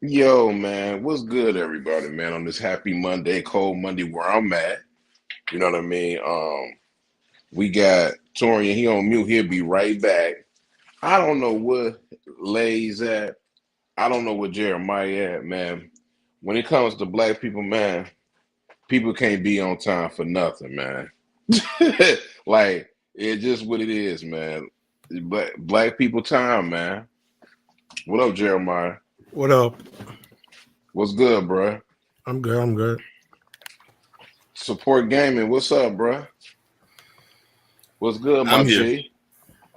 Yo, man, what's good, everybody, man? On this happy Monday, cold Monday, where I'm at, you know what I mean? We got Torian. He on mute. He'll be right back. I don't know what Lay's at. I don't know what Jeremiah at, man. When it comes to black people, man, people can't be on time for nothing, man. Like it's just what it is, man. Black people time, man. What up, Jeremiah? What up? What's good, bruh? I'm good. I'm good. Support gaming. What's up, bruh? What's good, my I'm here. G?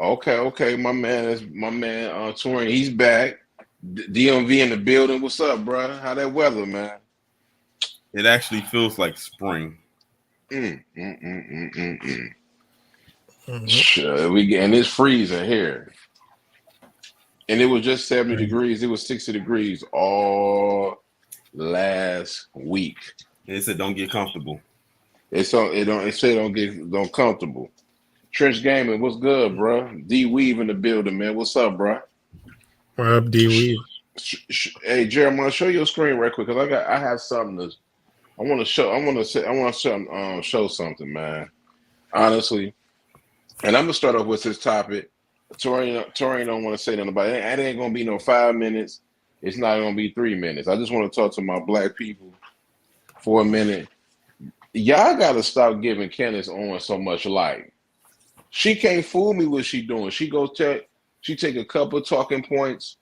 Okay. My man, Torian. He's back. DMV in the building. What's up, bruh? How that weather, man? It actually feels like spring. Mm, mm, mm, mm, mm, mm. Mhm. Sure, and it's freezing here. And it was just 70 degrees. It was 60 degrees all last week. They said don't get comfortable. It don't get comfortable. Trench Gaming, what's good, bruh? D Weave in the building, man. What's up, bruh? What up, D Weave? Hey, Jeremiah, show your screen right quick, cause I have something to. Show something, man. Honestly, and I'm gonna start off with this topic. Torian don't want to say nothing about it. It ain't gonna be no 5 minutes. It's not gonna be 3 minutes. I just want to talk to my black people for a minute. Y'all gotta stop giving Candace Owens so much light. She can't fool me what she doing. She take a couple talking points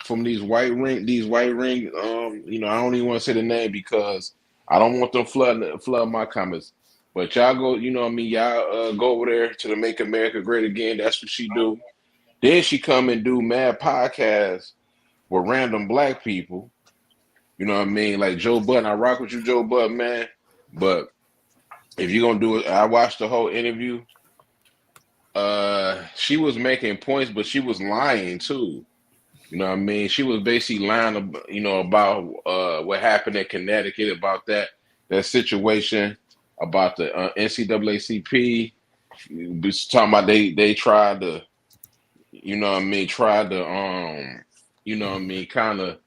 from these white ring. I don't even want to say the name because I don't want them flood my comments. But y'all go, you know what I mean, y'all go over there to the Make America Great Again. That's what she do. Then she come and do mad podcasts with random black people. You know what I mean? Like Joe Budden. I rock with you, Joe Budden, man. But if you're gonna do it, I watched the whole interview. She was making points, but she was lying too. You know what I mean? She was basically lying, about what happened in Connecticut, about that situation, about the NCAACP. Was talking about they tried to, kind of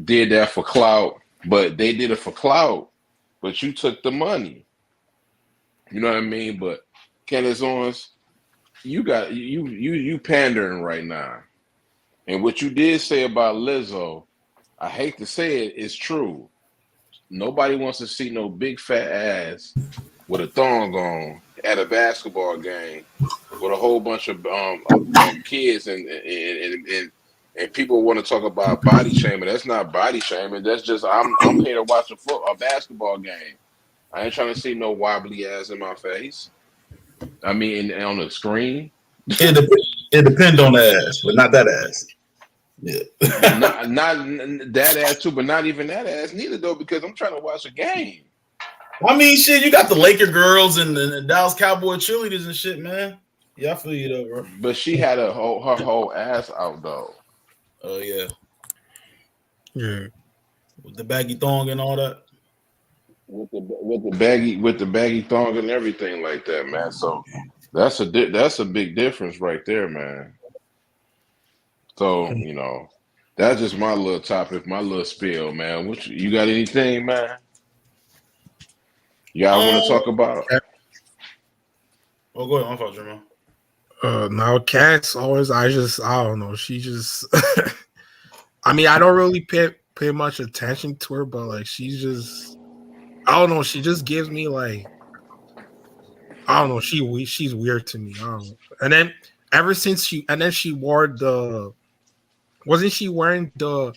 did that for clout, but they did it for clout. But you took the money. You know what I mean? But Candace Owens, you pandering right now. And what you did say about Lizzo, I hate to say it, it's true. Nobody wants to see no big fat ass with a thong on at a basketball game with a whole bunch of kids and people want to talk about body shaming. That's not body shaming. That's just I'm here to watch a basketball game. I ain't trying to see no wobbly ass in my face. I mean, on the screen. It it depends on the ass, but not that ass. Yeah. Not that ass too, but not even that ass neither though, because I'm trying to watch a game. I mean, shit, you got the Laker girls and the Dallas Cowboy cheerleaders and shit, man. Yeah, I feel you though, bro. But she had her whole ass out though. Oh yeah, Yeah. with the baggy thong and all that. With the baggy thong and everything like that, man. So that's a big difference right there, man. So that's just my little topic, my little spiel, man. You got anything, man? Y'all want to talk about? Oh, go ahead. I'm fault, Jerome. Now Cat's always. I don't know. She just. I mean, I don't really pay much attention to her, but like she's just. I don't know. She just gives me like. I don't know. She's weird to me. I don't know. And then she wore the. Wasn't she wearing the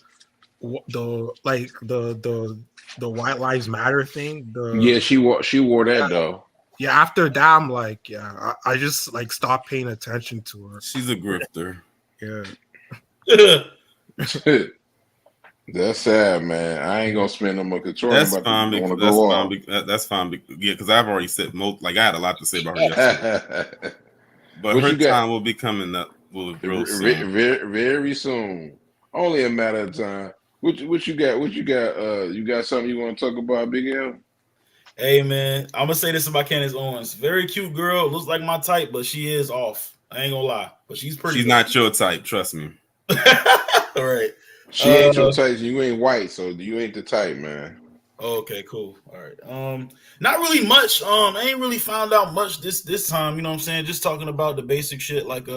White Lives Matter thing? Yeah, she wore that though. Yeah, after that, I'm like, yeah, I just like stopped paying attention to her. She's a grifter. Yeah. That's sad, man. I ain't gonna spend no more control. That's fine. That's fine. Yeah, because I've already said I had a lot to say about her yesterday. But What her you got? time will be coming up real soon. Very soon. Only a matter of time. What you got? What you got? You got something you want to talk about, Big L? Hey man, I'm gonna say this about Candace Owens. Very cute girl, looks like my type, but she is off. I ain't gonna lie, but she's pretty. She's not your type, trust me. All right, She ain't your type. You ain't white, so you ain't the type, man. Okay, cool. All right. Not really much. I ain't really found out much this time. You know what I'm saying? Just talking about the basic shit. Like,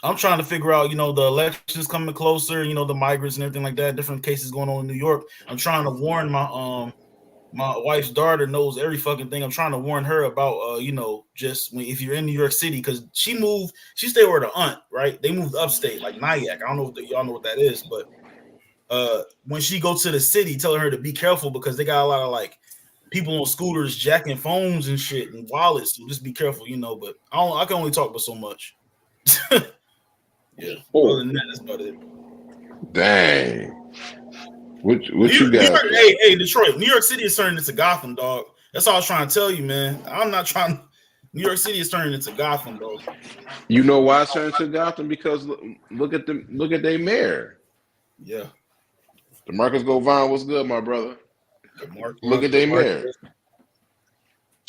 I'm trying to figure out, the elections coming closer. The migrants and everything like that. Different cases going on in New York. I'm trying to warn my wife's daughter knows every fucking thing. I'm trying to warn her about, just if you're in New York City, because she stayed with her aunt, right? They moved upstate, like Nyack. I don't know if y'all know what that is, but when she goes to the city, telling her to be careful because they got a lot of like people on scooters jacking phones and shit and wallets. So just be careful, But I can only talk about so much. Yeah. Other than that, that's about it. Dang. What you got? Hey, Detroit, New York City is turning into Gotham, dog. That's all I was trying to tell you, man. I'm not trying. New York City is turning into Gotham, dog. You know why it's turning into Gotham? Because look at their mayor. Yeah. DeMarcus Govine, what's good, my brother? Look at their mayor.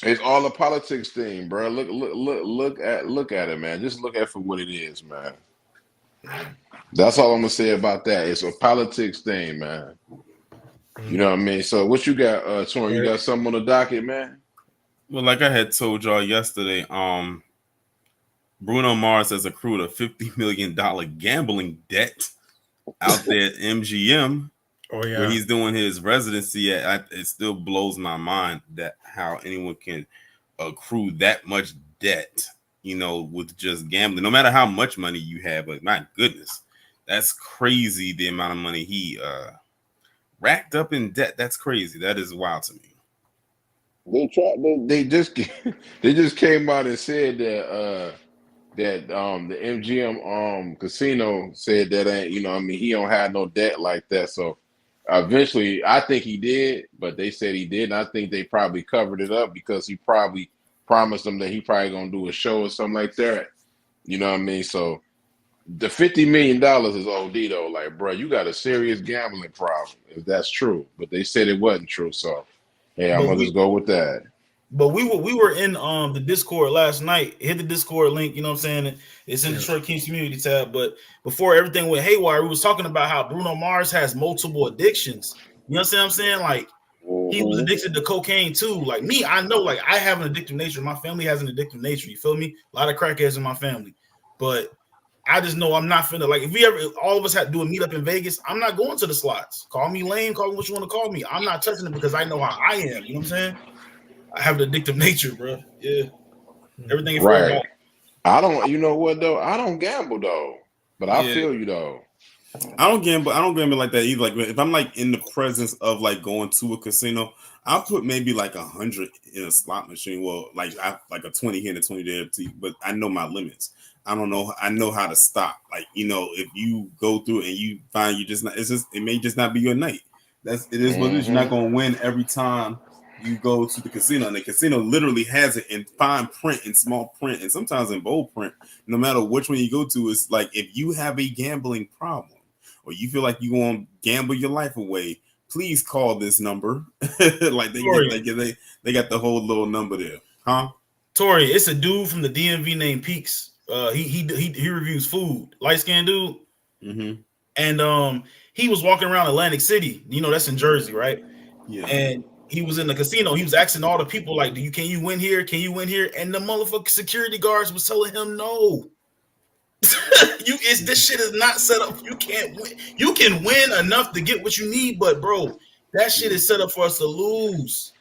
It's all a politics thing, bro. Look at it, man. Just look at it for what it is, man. That's all I'm gonna say about that. It's a politics thing, man. You know what I mean? So what you got, Torrin? You got something on the docket, man? Well, like I had told y'all yesterday, Bruno Mars has accrued a $50 million gambling debt out there at MGM. Oh yeah, where he's doing his residency at. It still blows my mind that how anyone can accrue that much debt, with just gambling. No matter how much money you have, but my goodness, that's crazy. The amount of money he racked up in debt. That's crazy. That is wild to me. They just came out and said that the MGM casino said that ain't he don't have no debt like that. So eventually, I think he did, but they said he did. And I think they probably covered it up because he probably promised them that he probably gonna do a show or something like that. You know what I mean? So the $50 million is OD though. Like, bro, you got a serious gambling problem if that's true. But they said it wasn't true. So hey, I'm gonna just go with that. But we were in the Discord last night. Hit the Discord link, you know what I'm saying? It's in the Detroit Kings community tab. But before everything went haywire, we was talking about how Bruno Mars has multiple addictions. You know what I'm saying? Like he was addicted to cocaine too. Like me, I know, like I have an addictive nature. My family has an addictive nature. You feel me? A lot of crackheads in my family. But I just know I'm not finna, like, if all of us had to do a meetup in Vegas, I'm not going to the slots. Call me lame, call me what you want to call me. I'm not touching it because I know how I am. You know what I'm saying? I have an addictive nature, bro. Yeah. Everything is right. I don't, you know what though? I don't gamble though. But I feel you though. I don't gamble like that either. Like if I'm like in the presence of like going to a casino, I'll put maybe like 100 in a slot machine. Well, like a 20 here and a 20 there, but I know my limits. I don't know. I know how to stop. Like, if you go through and you find it may just not be your night. It is what it is. You're not going to win every time you go to the casino. And the casino literally has it in fine print, in small print, and sometimes in bold print. No matter which one you go to, it's like if you have a gambling problem or you feel like you're going to gamble your life away, please call this number. Like they got the whole little number there, huh? Tori, it's a dude from the DMV named Peaks. He reviews food, light skinned dude, and he was walking around Atlantic City. That's in Jersey, right? Yeah. And he was in the casino. He was asking all the people like, can you win here? Can you win here? And the motherfucking security guards was telling him no. This shit is not set up. You can't win. You can win enough to get what you need, but bro, that shit is set up for us to lose.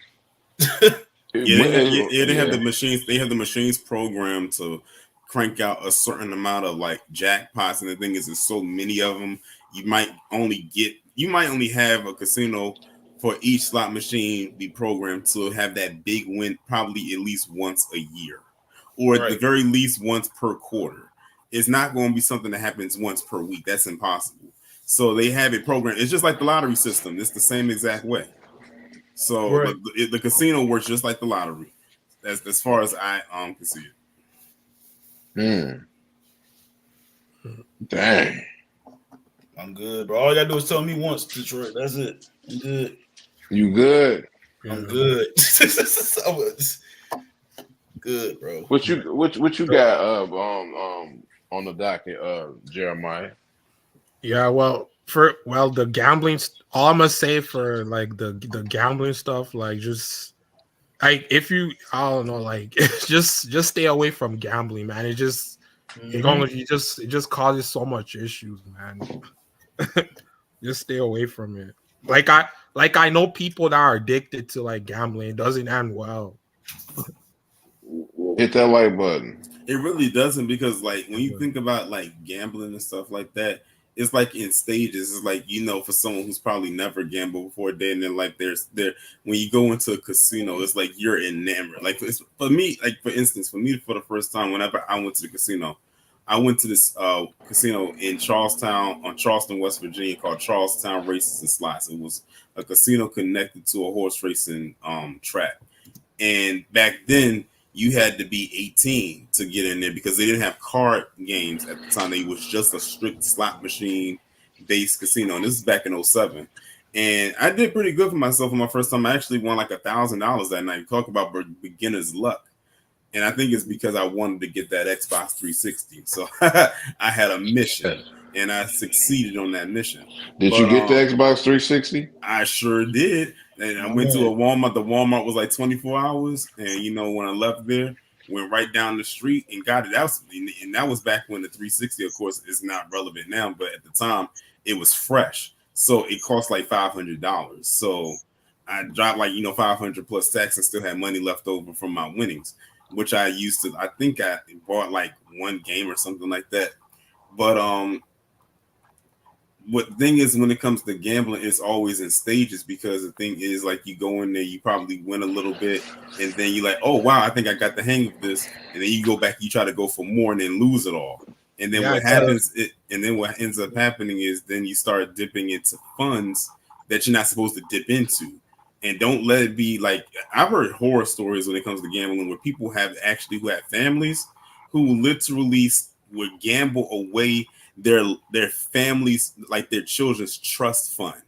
They have the machines. They have the machines programmed to crank out a certain amount of like jackpots, and the thing is, there's so many of them. You might only have a casino for each slot machine be programmed to have that big win probably at least once a year, or at the very least once per quarter. It's not going to be something that happens once per week. That's impossible. So they have it programmed. It's just like the lottery system. It's the same exact way. So the casino works just like the lottery, as far as I can see it. Dang. I'm good, bro. All you gotta do is tell me once, Detroit. That's it. I'm good. You good? I'm good. Good, bro. What you got on the docket, Jeremiah? Yeah, well, the gambling, all I'm gonna say for like the gambling stuff, like just like if you, I don't know, like just stay away from gambling, man. It just it just causes so much issues, man. Just stay away from it. Like I know people that are addicted to like gambling. It doesn't end well. Hit that like button. It really doesn't, because like when you think about like gambling and stuff like that, it's like in stages. It's like, you know, for someone who's probably never gambled before, then like there's when you go into a casino, it's like you're enamored. Like it's, for me, like for instance, for the first time, whenever I went to the casino, I went to this casino in Charleston, West Virginia, called Charlestown Races and Slots. It was a casino connected to a horse racing track. And back then, you had to be 18 to get in there because they didn't have card games at the time. It was just a strict slot machine based casino. And this is back in 2007. And I did pretty good for myself on my first time. I actually won like $1,000 that night. Talk about beginner's luck. And I think it's because I wanted to get that Xbox 360. So I had a mission and I succeeded on that mission. Did you get the Xbox 360? I sure did. And I went to a Walmart. The Walmart was like 24 hours. And, you know, when I left there, went right down the street and got it. That was back when the 360, of course, is not relevant now. But at the time, it was fresh. So it cost like $500. So I dropped like, you know, 500 plus tax and still had money left over from my winnings, which I used to, I think I bought like one game or something like that. But what the thing is, when it comes to gambling, it's always in stages, because the thing is, like, you go in there, you probably win a little bit, and then you're like, oh wow, I think I got the hang of this, and then you go back, you try to go for more, and then lose it all. And then what ends up happening is then you start dipping into funds that you're not supposed to dip into. And don't let it be like, I've heard horror stories when it comes to gambling where people who have families who literally would gamble away their families, like their children's trust fund.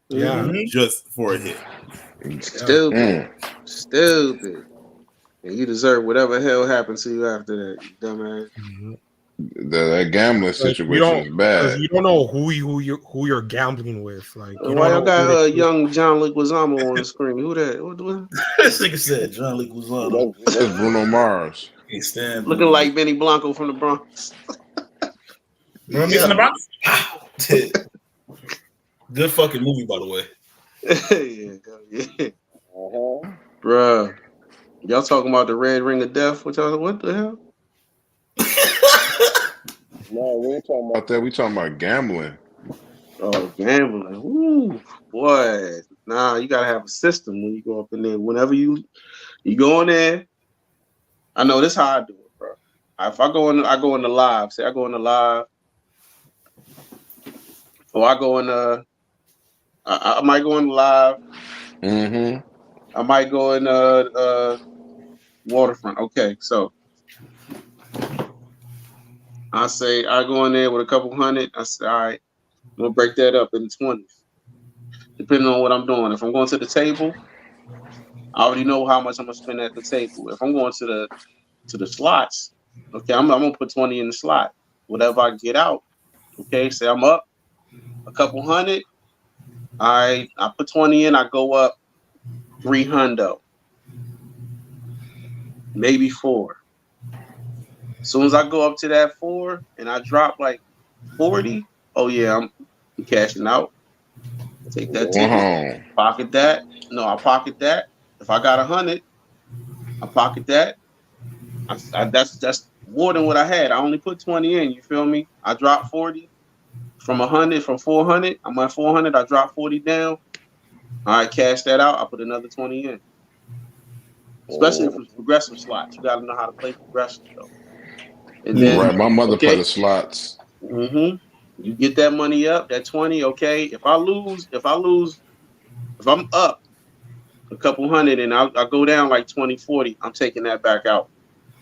Yeah. Just for a hit. Stupid. Stupid. And you deserve whatever hell happens to you after that, you dumbass. Mm-hmm. That gambling situation is bad. You don't know who you're gambling with. Like, why y'all got young John Leguizamo on the screen? Who that? What? This nigga said John Leguizamo. That's Bruno Mars. Looking like Benny Blanco from the Bronx. Remember me from the Bronx? Good fucking movie, by the way. Yeah. Bruh. Y'all talking about the red ring of death? What the hell? No, we ain't talking about that. We talking about gambling. Oh, gambling. Ooh, boy. Nah, you gotta have a system when you go up in there. Whenever you go in there, I know this how I do it, bro. If I go in the live. Say I go in the live, or I go in the. I might go in the live. Mm-hmm. I might go in Waterfront. Okay, so I say I go in there with a couple hundred. I say, all right, I'm gonna break that up in the 20s, depending on what I'm doing. If I'm going to the table, I already know how much I'm gonna spend at the table. If I'm going to the slots, okay, I'm gonna put 20 in the slot. Whatever I get out, okay. Say I'm up a couple hundred. I put 20 in. I go up 300, maybe 4. As soon as I go up to that 4 and I drop like 40, oh yeah, I'm cashing out. Take that ticket, pocket that. No, I pocket that. If I got 100, I pocket that. That's more than what I had. I only put 20 in. You feel me? I dropped 40 from 100, from 400. I'm at 400. I dropped 40 down. All right, cash that out. I put another 20 in. Especially if it's progressive slots. You got to know how to play progressive, though. And then, right, my mother played the slots. Mm-hmm. You get that money up, that 20. Okay, if I'm up a couple hundred and I go down like 20, 40, I'm taking that back out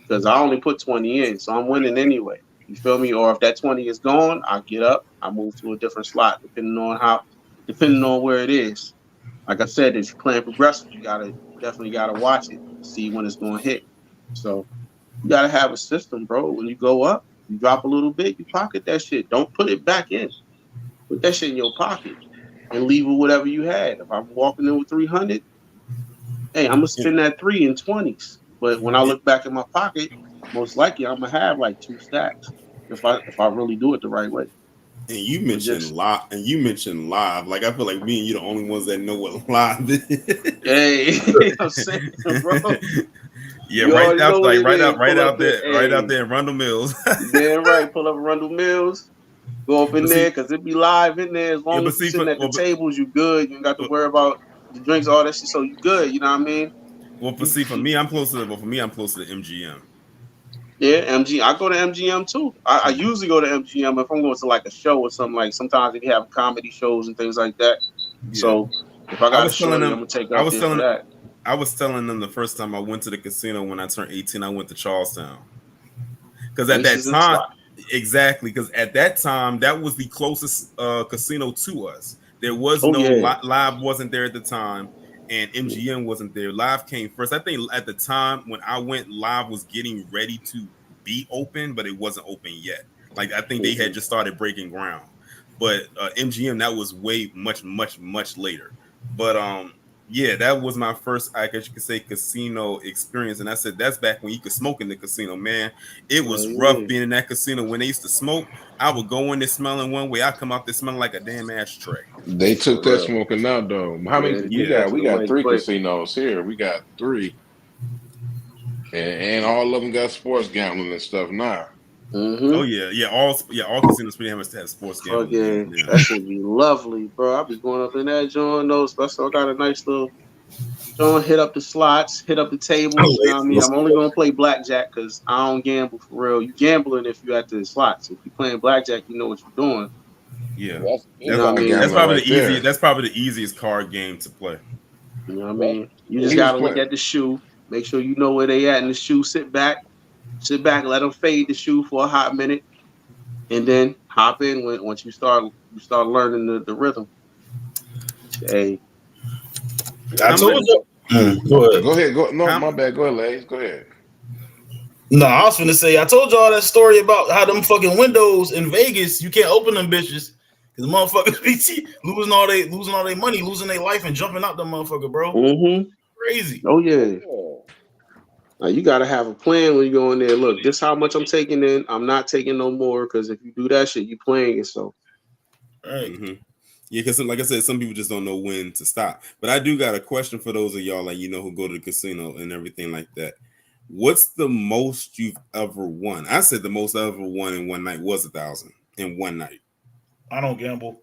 because I only put 20 in, so I'm winning anyway. You feel me? Or if that 20 is gone, I get up, I move to a different slot, depending on where it is. Like I said, if you're playing progressive, you definitely gotta watch it, see when it's gonna hit. So you gotta have a system, bro. When you go up, you drop a little bit, you pocket that shit. Don't put it back in. put that shit in your pocket and leave with whatever you had. If I'm walking in with 300, hey, I'm gonna spend that 3 in 20s. But when I look back in my pocket, most likely I'm gonna have like 2 stacks if I really do it the right way. And you mentioned live, Like I feel like me and you the only ones that know what live is. Hey, I'm saying, bro. Yeah, right out there in Rundle Mills. Damn right, pull up Rundle Mills, go up in there because it be live in there. As long as you're sitting at the tables, you good. You ain't got to worry about the drinks, all that shit. So you good. You know what I mean? Well, for me, I'm close to MGM. Yeah, MGM. I go to MGM too. I usually go to MGM if I'm going to like a show or something. Like sometimes they have comedy shows and things like that. Yeah. So if I got a show, I'm gonna take up for that. I was telling them the first time I went to the casino when I turned 18, I went to Charlestown. Because at that time, exactly. Because at that time, that was the closest casino to us. There was Live wasn't there at the time, and MGM wasn't there. Live came first. I think at the time when I went, Live was getting ready to be open, but it wasn't open yet. Like I think they had just started breaking ground. But MGM, that was way much later. But yeah, that was my first, I guess you could say, casino experience. And I said, that's back when you could smoke in the casino, man. It was rough being in that casino. When they used to smoke, I would go in there smelling one way. I come out there smelling like a damn ashtray. They took that smoking out, though. How many? We got 3 casinos here. We got 3. And all of them got sports gambling and stuff now. Mm-hmm. Oh yeah, all casinos pretty much have sports gambling. Yeah. That should be lovely, bro. I'll be going up in that joint. Especially I got a nice little joint. Hit up the slots, hit up the tables. You know what I mean? I'm only gonna play blackjack because I don't gamble for real. You gambling if you at the slots. If you playing blackjack, you know what you're doing. Yeah, that's probably the easiest card game to play. You know what I mean? You just gotta look at the shoe, make sure you know where they at in the shoe. Sit back, let them fade the shoe for a hot minute, and then hop in once you start learning the rhythm. Hey, I told you. Go ahead. My bad. Go ahead, Lays. Go ahead. No, I was finna say I told y'all that story about how them fucking windows in Vegas, you can't open them bitches because motherfuckers be losing all their money, losing their life, and jumping out the motherfucker, bro. Mm-hmm. Crazy. Oh yeah. Now you gotta have a plan when you go in there. Look, this how much I'm taking in. I'm not taking no more because if you do that shit, you playing yourself. Right. Mm-hmm. Yeah, because like I said, some people just don't know when to stop. But I do got a question for those of y'all who go to the casino and everything like that. What's the most you've ever won? I said the most I ever won in one night was 1,000 in one night. I don't gamble.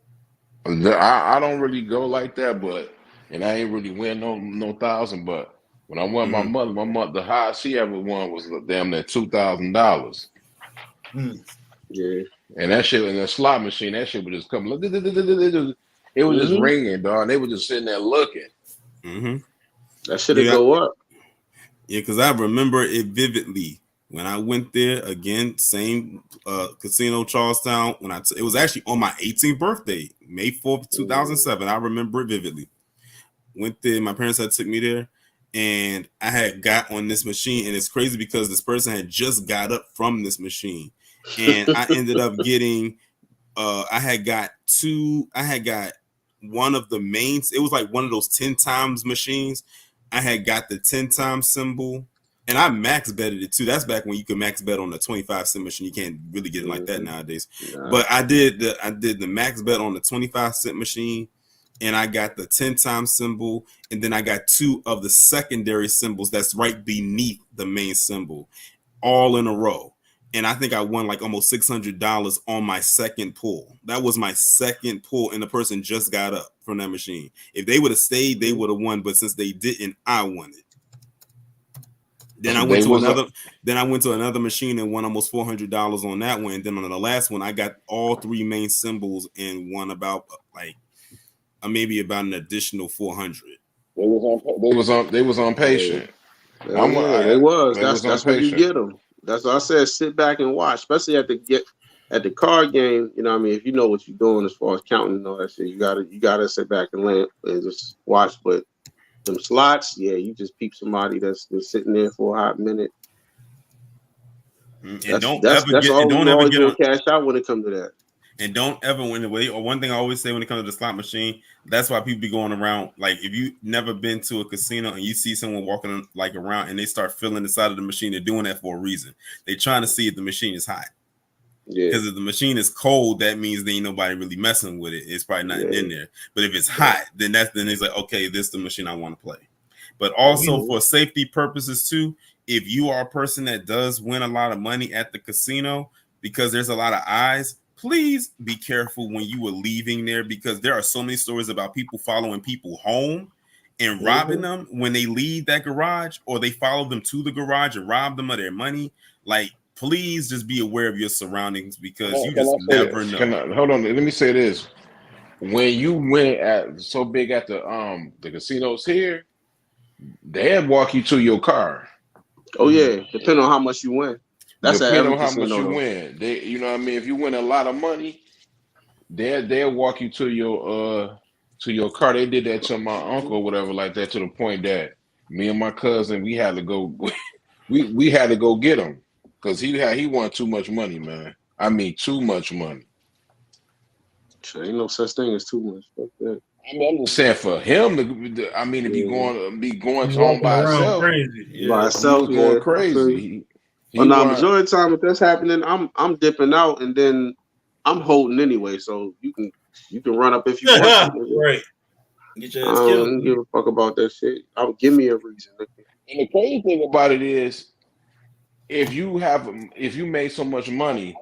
I don't really go like that, and I ain't really win no 1,000. But when I won my mother, the highest she ever won was damn near $2,000. Yeah. And that shit in the slot machine, that shit would just come. It was just ringing, dog. They were just sitting there looking. Mm-hmm. That shit would go up. Yeah, because I remember it vividly when I went there again. Same casino, Charlestown. It was actually on my 18th birthday, May 4th, 2007. I remember it vividly. Went there. My parents had took me there, and I had got on this machine, and it's crazy because this person had just got up from this machine. And I ended up getting I had got one of the mains. It was like one of those 10 times machines. I had got the 10 times symbol, and I max betted it too. That's back when you could max bet on the 25-cent machine. You can't really get it like that nowadays. Yeah. But I did the max bet on the 25-cent machine, and I got the 10 times symbol, and then I got 2 of the secondary symbols that's right beneath the main symbol, all in a row. And I think I won like almost $600 on my second pull. That was my second pull, and the person just got up from that machine. If they would have stayed, they would have won. But since they didn't, I won it. Then I went to another machine and won almost $400 on that one. And then on the last one, I got all 3 main symbols and won about maybe about an additional $400. They was on patient. They was. That's what you get them. That's what I said. Sit back and watch, especially at the card game. You know what I mean? If you know what you're doing as far as counting and all that shit, you gotta sit back and just watch. But them slots, you just peep somebody that's been sitting there for a hot minute. And don't ever get on cash out when it comes to that. And don't ever win away. Or one thing I always say when it comes to the slot machine, that's why people be going around. Like if you never been to a casino and you see someone walking like around and they start filling the side of the machine, they're doing that for a reason. They're trying to see if the machine is hot. Yeah. Because if the machine is cold, that means there ain't nobody really messing with it. It's probably nothing in there. But if it's hot, then it's like, okay, this is the machine I want to play. But also for safety purposes too, if you are a person that does win a lot of money at the casino, because there's a lot of eyes, please be careful when you are leaving there, because there are so many stories about people following people home and robbing them when they leave that garage, or they follow them to the garage and rob them of their money. Like, please just be aware of your surroundings, because you just never know. Hold on, let me say this. When you went at so big at the casinos here, they'd walk you to your car. Oh yeah, depending on how much you win. That's depending on how much you win. They, you know what I mean? If you win a lot of money, they'll walk you to your car. They did that to my uncle or whatever like that, to the point that me and my cousin, we had to go we had to go get him because he won too much money, man. I mean too much money. Ain't no such thing as too much. Fuck that. I mean, I'm just saying for him to be going home by himself, crazy. By himself, going crazy. But now, majority of the time, if that's happening, I'm dipping out and then I'm holding anyway. So you can run up if you want to. Right. Get your ass I killed. don't give a fuck about that shit. Give me a reason. And the crazy thing about it is, if you made so much money,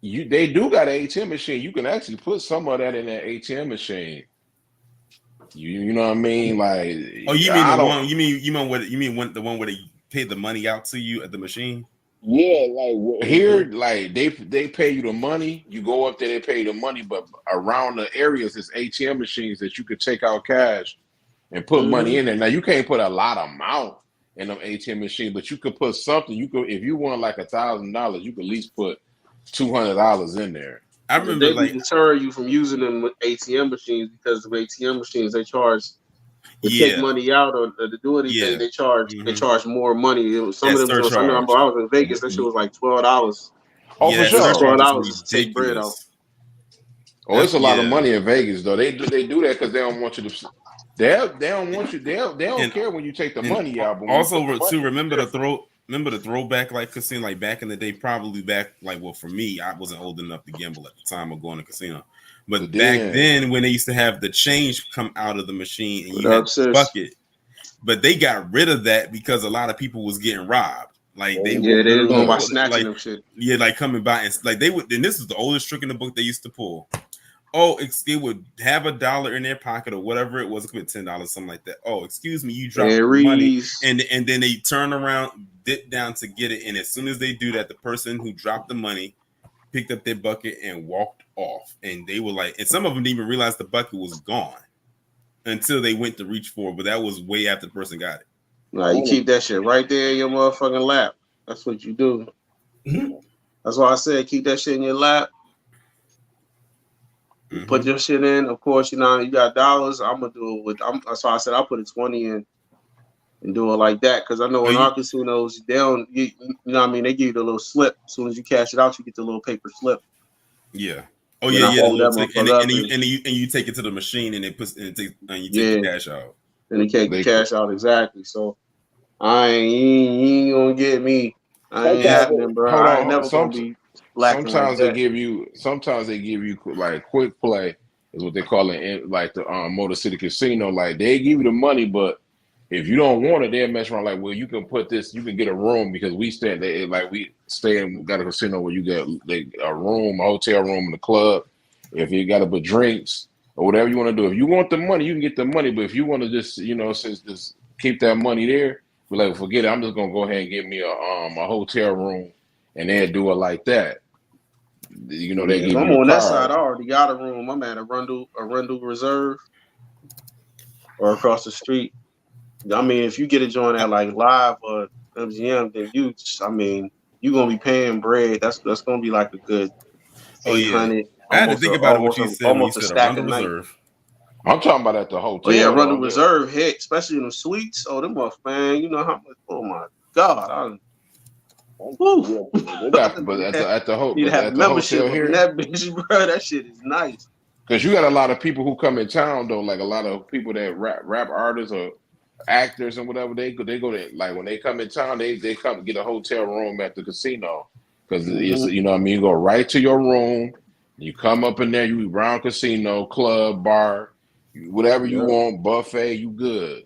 they do got an ATM machine. You can actually put some of that in that ATM machine. You know what I mean? Like, oh, you mean the one? You mean the one where they pay the money out to you at the machine? Yeah, like here, like they pay you the money. You go up there, they pay you the money, but around the areas, it's ATM machines that you could take out cash and put money in there. Now you can't put a lot of amount in them ATM machine, but you could put something. You could, if you want like $1,000, you could at least put $200 in there. I remember they deter you from using them with ATM machines, because the ATM machines they charge to take money out or to do anything. They charge more money. Some of them. I remember I was in Vegas. That shit was like $12. Oh, for sure. $12 to take bread out. Oh, it's a lot of money in Vegas though. They do that because they don't want you to. They don't want you. They don't care when you take the money out. But also, remember the throwback like casino, like back in the day, probably back like, well, for me, I wasn't old enough to gamble at the time of going to casino. But back then, when they used to have the change come out of the machine and you had to bucket, but they got rid of that because a lot of people was getting robbed. Like they didn't go by snatching them shit. Yeah, like coming by and like they would. And this is the oldest trick in the book they used to pull. Oh, they would have $1 in their pocket or whatever it was. It could be $10, something like that. Oh, excuse me, you dropped money, and then they turn around, dip down to get it, and as soon as they do that, the person who dropped the money picked up their bucket and walked off. And they were like, and some of them didn't even realize the bucket was gone until they went to reach for it. But that was way after the person got it. Nah, you keep that shit right there in your motherfucking lap. That's what you do. That's why I said keep that shit in your lap. Put your shit in. Of course, you know, you got dollars. I'm gonna do it with. That's why I said I'll put a 20 in and do it like that. Because I know in our casinos, they don't. You know what I mean? They give you the little slip. As soon as you cash it out, you get the little paper slip. Yeah. Oh yeah, yeah. And you take it to the machine and you take the cash out. And they take the cash out exactly. So you ain't gonna get me. I ain't happening, bro. I ain't never gonna be. Sometimes they give you like quick play is what they call it, like the Motor City Casino. Like they give you the money, but if you don't want it, they'll mess around. Like, well, you can put this, you can get a room because we stay got a casino where you get a room, a hotel room in the club. If you got to put drinks or whatever you want to do, if you want the money, you can get the money. But if you want to just just keep that money there, we're like, forget it. I'm just gonna go ahead and get me a hotel room, and they'll do it like that. You know, they give I'm you on that side. I already got a room. I'm at a Rundle Reserve or across the street. I mean, if you get a joint at like Live or MGM, then you're gonna be paying bread. That's gonna be like a good 800. I had to think about what you said. Almost a stack of Reserve. I'm talking about at the hotel. Oh yeah, Rundle Reserve hit, especially in the suites. Oh, them man, you know how much? Oh my God, Woo. They got, but at the You'd have at the membership hotel in here, that bitch, bro. That shit is nice. because you got a lot of people who come in town though, like a lot of people that rap artists or actors and whatever. They go to, like, when they come in town, they come get a hotel room at the casino, because it's, you know what I mean. You go right to your room, you come up in there, you around casino, club, bar, whatever you want, buffet, you good.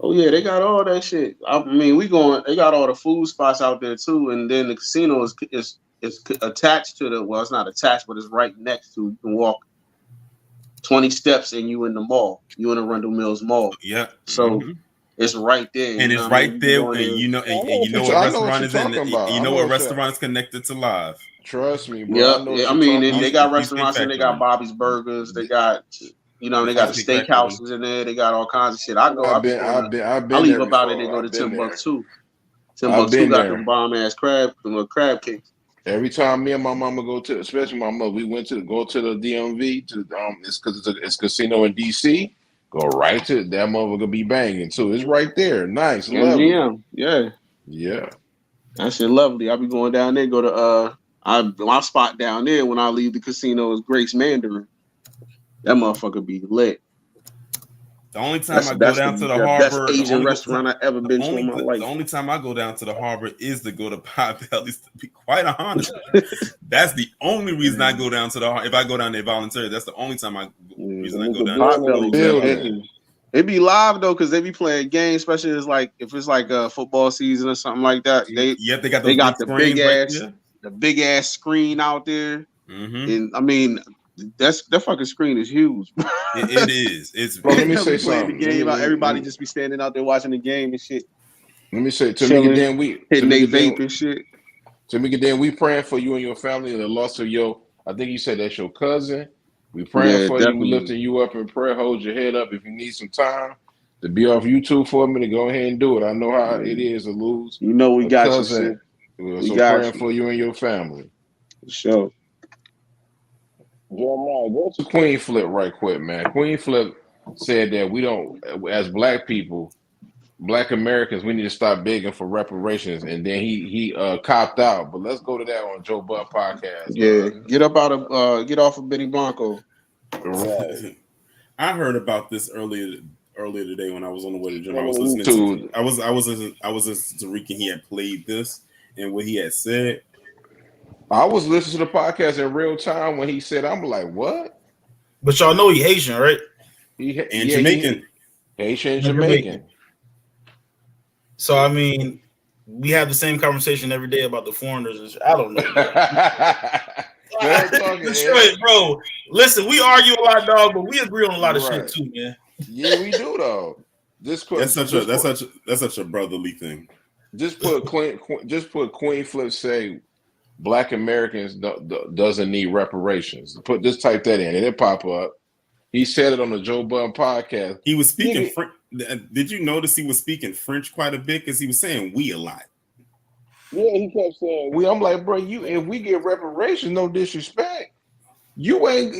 Oh yeah, they got all that shit. I mean, they got all the food spots out there too, and then the casino is attached to the. Well, it's not attached, but it's right next to. You can walk 20 steps and you in the mall. You in the Arundel Mills Mall. Yeah. So it's right there, and it's right there, and you know, and you know what restaurant is in. You know what restaurant's connected to Live. Trust me, bro. Yeah, I mean, they got restaurants and they got Bobby's Burgers. They got, you know, they got the steakhouses in there. They got all kinds of shit. I leave up out of there, go to Timbuktu. Timbuktu got them bomb ass crab cakes. Every time me and my mama go to, especially my mother, we went to the DMV to it's because it's casino in DC. Go right to that motherfucker be banging too. It's right there. Nice, lovely. MGM, yeah. That shit lovely. I be going down there. Go to my spot down there when I leave the casino is Grace Mandarin. That motherfucker be lit. The only time I go down to the harbor, best Asian restaurant I ever been to in my life. The only time I go down to the harbor is to go to Potbelly's. To be quite honest, that's the only reason I go down to the harbor. If I go down there voluntarily, that's the only time I go down there. It be live though, because they be playing games, especially if it's like a football season or something like that. They got the big ass screen out there, and I mean. That fucking screen is huge. It is. It's. Bro, let me say something. The game, everybody just be standing out there watching the game and shit. Let me say, Tamika Dan, hitting they vape and shit. Tamika Dan, we praying for you and your family and the loss of I think you said that's your cousin. We praying for you. We lifting you up in prayer. Hold your head up. If you need some time to be off YouTube for a minute, go ahead and do it. I know how it is to lose. You know we got cousin. So praying for you and your family. For sure. Jeremiah, go to Queen Flip right quick, man. Queen Flip said that we don't, as black people, black Americans, we need to stop begging for reparations, and then he copped out. But let's go to that on Joe Budden podcast. Yeah, get off of Benny Blanco. Right. I heard about this earlier today when I was on the way to the gym. I was listening to I was listening to Rick, and he had played this and what he had said. I was listening to the podcast in real time when he said, I'm like, what? But y'all know he Haitian, right? Jamaican. Haitian and Jamaican. So, I mean, we have the same conversation every day about the foreigners. I don't know. Detroit, bro. Listen, we argue a lot, dog, but we agree on a lot of shit too, man. Yeah, we do, though. That's such a brotherly thing. Just put Queen Flip say, Black Americans doesn't need reparations. Type that in, and it pop up. He said it on the Joe Budden podcast. He was speaking French. Did you notice he was speaking French quite a bit? Because he was saying "we" a lot. Yeah, he kept saying "we." I'm like, bro, if we get reparations, no disrespect, you ain't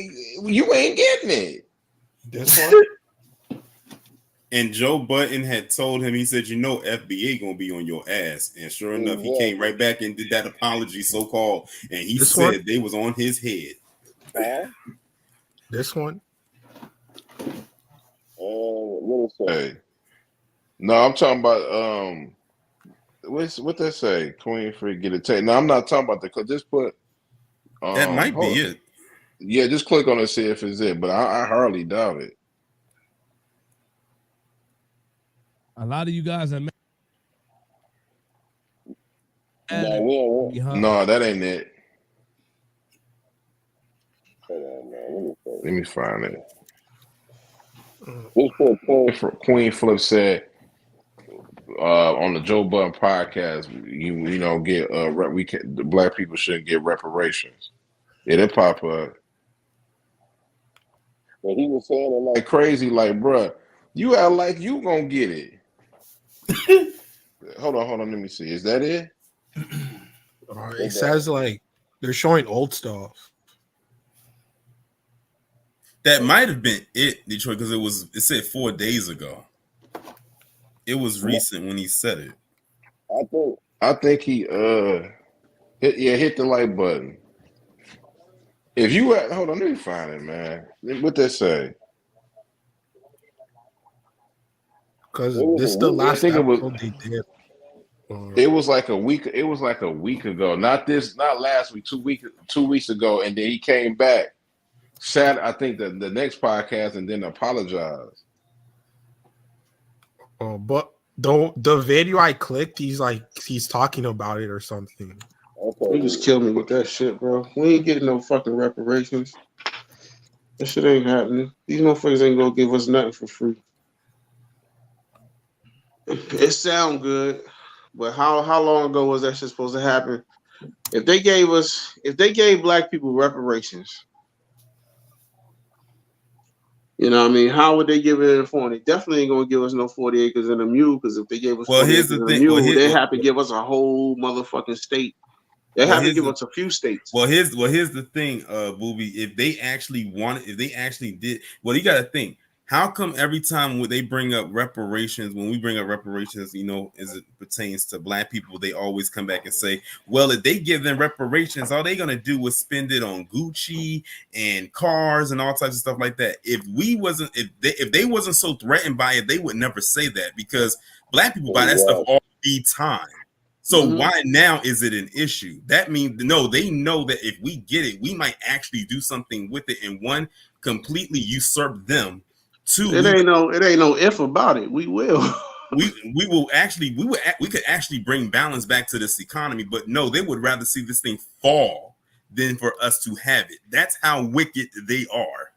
getting it. This one. And Joe Budden had told him, he said, FBA gonna be on your ass. And sure enough, he came right back and did that apology, so-called, and he said they was on his head. This one. Hey. No, I'm talking about what they say? Queen Free get it taken. No, I'm not talking about that. Just put that might be it. Yeah, just click on it, see if it's it. But I hardly doubt it. A lot of you guys are no, that ain't it. Let me find it. Queen Flip said on the Joe Budden podcast, you know, get the black people shouldn't get reparations. It'll pop up. But he was saying it like crazy, like, bruh, you act like you gonna get it. Hold on. Let me see. Is that it? It says like they're showing old stuff. That might have been it, Detroit, because it said 4 days ago. It was recent when he said it. I think he hit the like button. If you hold on, let me find it, man. What they say? Because this is the last episode they did. It was like a week. It was like a week ago. Not last week. 2 weeks ago, and then he came back. I think the next podcast, and then apologized. Oh, but the video I clicked, he's talking about it or something. You just killed me with that shit, bro. We ain't getting no fucking reparations. That shit ain't happening. These motherfuckers ain't gonna give us nothing for free. It sound good, but how long ago was that shit supposed to happen? If they gave black people reparations, you know what I mean? How would they give it in 40? They definitely ain't gonna give us no 40 acres and a mule, because if they gave us 40 here's acres the and thing. a mule, they have to give us a whole motherfucking state. They have to give us a few states. Well, here's the thing, Booby. If they actually did, well, you got to think. How come every time when they bring up reparations, when we bring up reparations, you know, as it pertains to black people, they always come back and say, well, if they give them reparations, all they're gonna do is spend it on Gucci and cars and all types of stuff like that. If they wasn't so threatened by it, they would never say that, because black people buy that stuff all the time. So why now is it an issue? That means no, they know that if we get it, we might actually do something with it, and one, completely usurp them. Two, it ain't no if about it. We will. we could actually bring balance back to this economy, but no, they would rather see this thing fall than for us to have it. That's how wicked they are.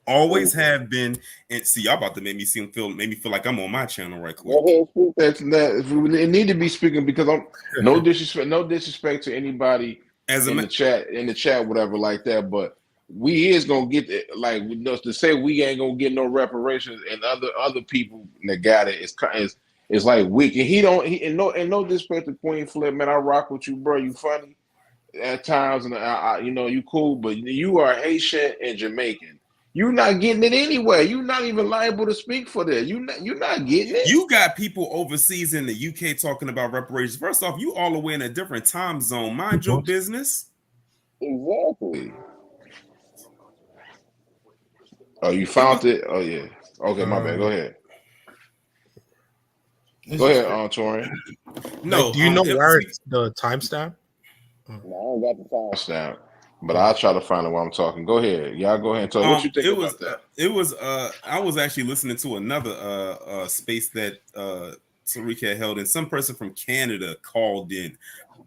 Always have been. And see, y'all about to make me feel like I'm on my channel right quick. It need to be speaking, because I'm no disrespect to anybody in the chat, whatever like that, but we is gonna get it, like to say we ain't gonna get no reparations, and other people that got it is like weak. And no disrespect to Queen Flip, man. I rock with you, bro. You funny at times, and you know you cool, but you are Haitian and Jamaican. You're not getting it anyway. You're not even liable to speak for that. You're not getting it. You got people overseas in the UK talking about reparations. First off, you all the way in a different time zone. Mind your business. Exactly. Oh, you found it? Oh, yeah. Okay, my bad. Go ahead. Go ahead, Torian. No, like, do you know where it's the timestamp? No, I don't got the timestamp, but I'll try to find it while I'm talking. Go ahead. Y'all go ahead and tell me what you think about that. I was actually listening to another space that Tariq had held, and some person from Canada called in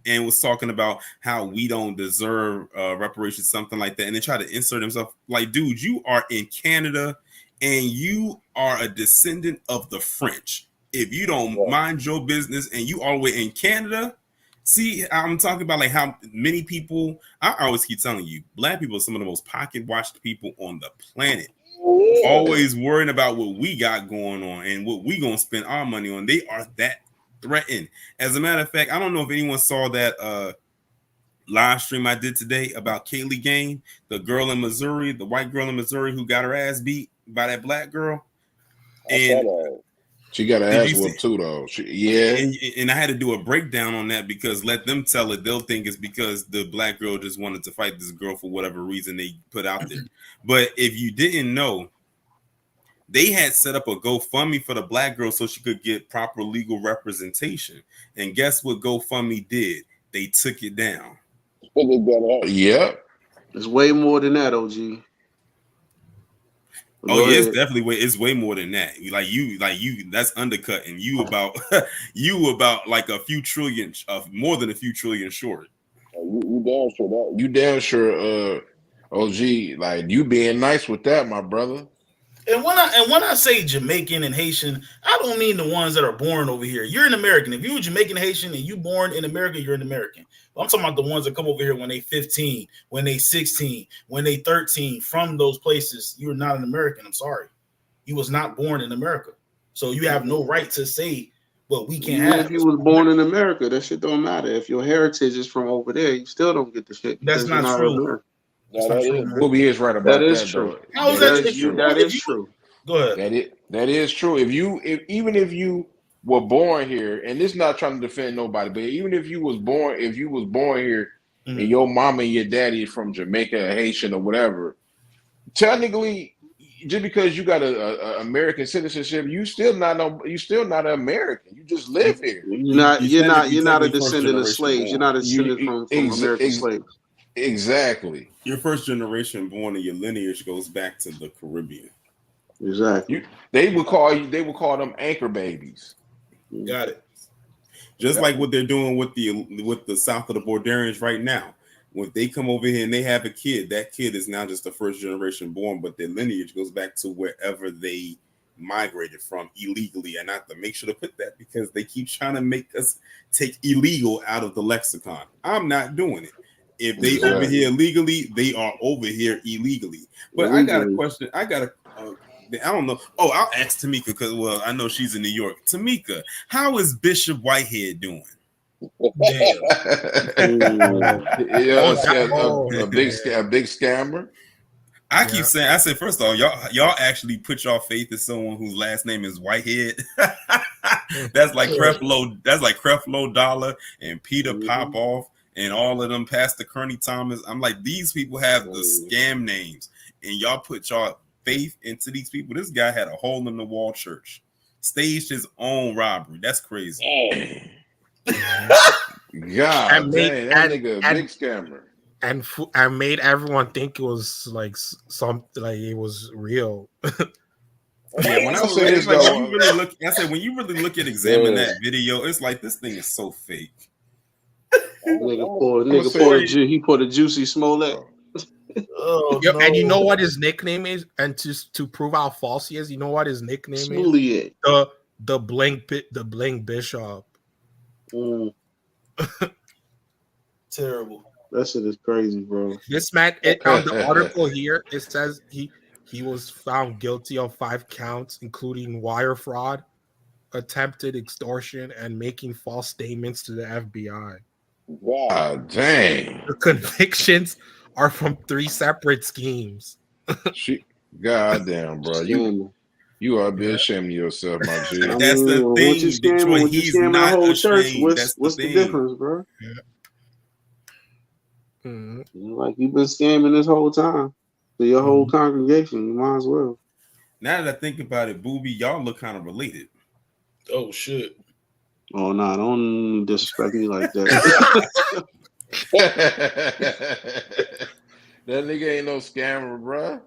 and was talking about how we don't deserve reparations, something like that. And they try to insert himself like, dude, you are in Canada and you are a descendant of the French. If you don't mind your business and you all the way in Canada, see, I'm talking about like how many people, I always keep telling you, black people are some of the most pocket watched people on the planet. Always worrying about what we got going on and what we gonna spend our money on. They are that threatened. As a matter of fact, I don't know if anyone saw that live stream I did today about Kaylee Game, the girl in Missouri, the white girl in Missouri who got her ass beat by that black girl. And she got her ass whooped too, though. And I had to do a breakdown on that, because let them tell it, they'll think it's because the black girl just wanted to fight this girl for whatever reason they put out there. But if you didn't know, they had set up a GoFundMe for the black girl so she could get proper legal representation. And guess what GoFundMe did? They took it down. Yeah. It's way more than that, OG. Oh yeah, it's definitely way more than that. Like you, that's undercutting. You about like a few trillion, more than a few trillion short. You damn sure that. You damn sure, OG. Like, you being nice with that, my brother. And when I say Jamaican and Haitian, I don't mean the ones that are born over here. You're an American. If you're Jamaican, Haitian, and you born in America, you're an American. I'm talking about the ones that come over here when they 15, when they 16, when they 13. From those places, you're not an American. I'm sorry. You was not born in America. So you have no right to say, well, we can't have. If you was born in America, that shit don't matter. If your heritage is from over there, you still don't get the shit. That's not true. Booby is right about that. That is true. How is that true? That is true. Go ahead. That is true. Even if you were born here, and this is not trying to defend nobody, but even if you was born here, and your mama and your daddy is from Jamaica or Haitian or whatever, technically, just because you got a American citizenship, you still not an American. You just live here. You're not a descendant of slaves. You're not a descendant from American slaves. Exactly. You're first generation born, and your lineage goes back to the Caribbean. Exactly. They would call them anchor babies. Got it. Just like what they're doing with the south of the Borderians right now. When they come over here and they have a kid, that kid is now just the first generation born, but their lineage goes back to wherever they migrated from illegally. And I have to make sure to put that because they keep trying to make us take illegal out of the lexicon. I'm not doing it. If they over here legally, they are over here illegally. But I got a question. I don't know. Oh, I'll ask Tamika because, I know she's in New York. Tamika, how is Bishop Whitehead doing? A big scammer. I keep saying, I said, first of all, y'all actually put your faith in someone whose last name is Whitehead. That's like Creflo Dollar and Peter Popoff and all of them, Pastor Kearney Thomas. I'm like, these people have the scam names, and y'all put y'all faith into these people. This guy had a hole in the wall church, staged his own robbery. That's crazy. God, that nigga a big scammer, and made everyone think it was like something, like it was real. Yeah, when I say this, like, when you really look at examine that video, it's like this thing is so fake. He put a Juicy Smollett. And you know what his nickname is, and to prove how false he is, you know what his nickname is? The Bling Bishop. Terrible. That shit is crazy, bro. This man, on the article here, it says he was found guilty of 5 counts, including wire fraud, attempted extortion, and making false statements to the FBI. Wow, dang. The convictions are from 3 separate schemes. Goddamn, bro. You are a bit ashamed of yourself, my G. That's the thing. He's not the whole church. What's the difference, bro? Yeah. Mm-hmm. Like you've been scamming this whole time to your whole congregation. You might as well. Now that I think about it, Booby, y'all look kind of related. Oh shit. Oh no, don't disrespect me like that. That nigga ain't no scammer, bro.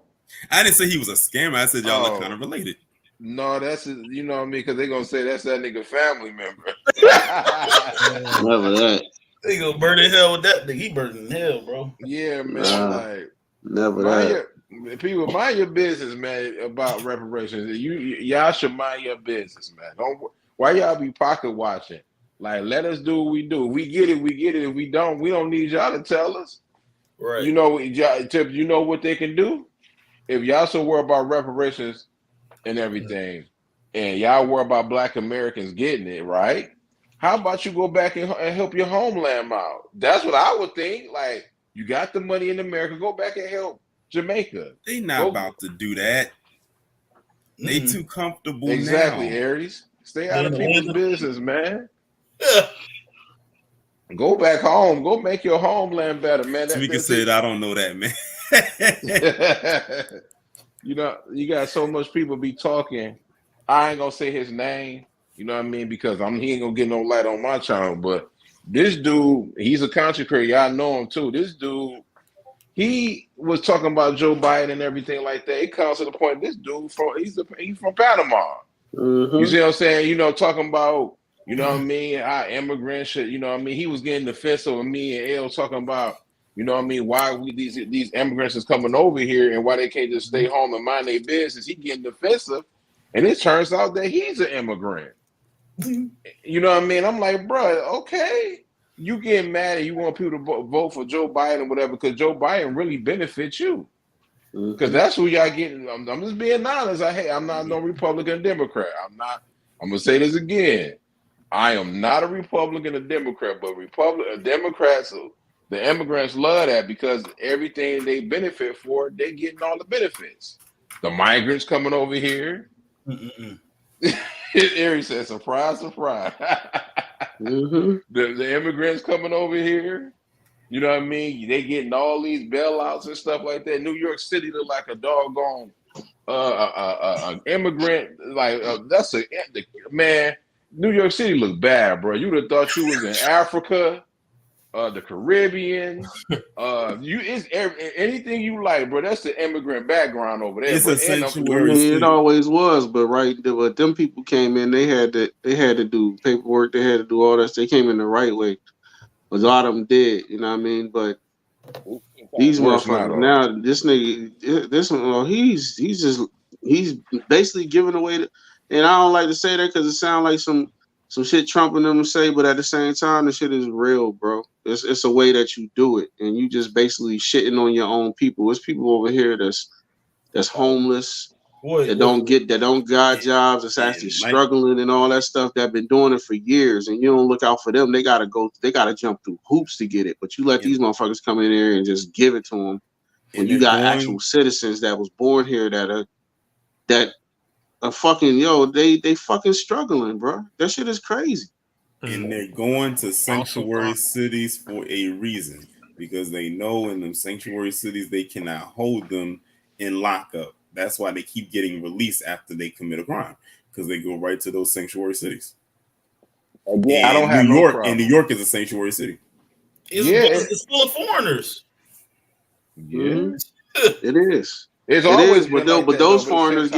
I didn't say he was a scammer. I said y'all look kind of related. No, that's you know what I mean, because they're gonna say that's that nigga family member. Never that. They gonna burn in hell with that nigga. He burned in hell, bro. Yeah, man. Like never that. People, mind your business, man, about reparations. Y'all should mind your business, man. Why y'all be pocket watching? Like, let us do what we do. If we get it, we get it. If we don't need y'all to tell us. Right. You know what they can do? If y'all so worry about reparations and everything, and y'all worry about Black Americans getting it, right? How about you go back and help your homeland out? That's what I would think. Like, you got the money in America, go back and help Jamaica. They not about to do that. They too comfortable. Exactly, now. Aries. Stay out of people's business, man. Yeah. Go back home. Go make your homeland better, man. Tamika said, I don't know that, man. You know, you got so much people be talking. I ain't gonna say his name, you know what I mean, because he ain't gonna get no light on my channel. But this dude, he's a content creator. Y'all know him too. This dude, he was talking about Joe Biden and everything like that. It comes to the point. This dude he's from Panama. You see what I'm saying? You know, talking about, you know what I mean, our immigrant shit. You know what I mean. He was getting defensive with me and L talking about, you know what I mean, why these immigrants is coming over here and why they can't just stay home and mind their business. He getting defensive, and it turns out that he's an immigrant. You know what I mean? I'm like, bro, okay, you getting mad and you want people to vote for Joe Biden or whatever because Joe Biden really benefits you. Because that's who y'all getting. I'm just being honest. I'm not no Republican Democrat. I'm gonna say this again. I am not a Republican or Democrat, but Democrats, the immigrants love that because everything they benefit for, they getting all the benefits. The migrants coming over here. Ari said, "Surprise, surprise." Mm-hmm. The immigrants coming over here. You know what I mean? They getting all these bailouts and stuff like that. New York City look like a doggone immigrant. Like that's a man. New York City look bad, bro. You'd have thought you was in Africa, the Caribbean. Anything you like, bro. That's the immigrant background over there. It's bro. a sanctuary. It always was, but but them people came in. They had to do paperwork. They had to do all that. They came in the right way. A lot of them did. You know what I mean? But these motherfuckers now, this nigga, he's basically giving away. And I don't like to say that because it sounds like some shit Trump and them say, but at the same time, the shit is real, bro. It's a way that you do it, and you just basically shitting on your own people. There's people over here that's homeless, that don't got jobs, that's actually struggling and all that stuff. That been doing it for years, and you don't look out for them. They gotta jump through hoops to get it. But you let these motherfuckers come in there and just give it to them. When you got actual citizens that was born here that are fucking they fucking struggling, bro. That shit is crazy. And they're going to sanctuary cities for a reason, because they know in them sanctuary cities they cannot hold them in lockup. That's why they keep getting released after they commit a crime, because they go right to those sanctuary cities. Again, I don't have New York, no problem. and New York is a sanctuary city. It's full of foreigners. Yeah, it is. It's always but those foreigners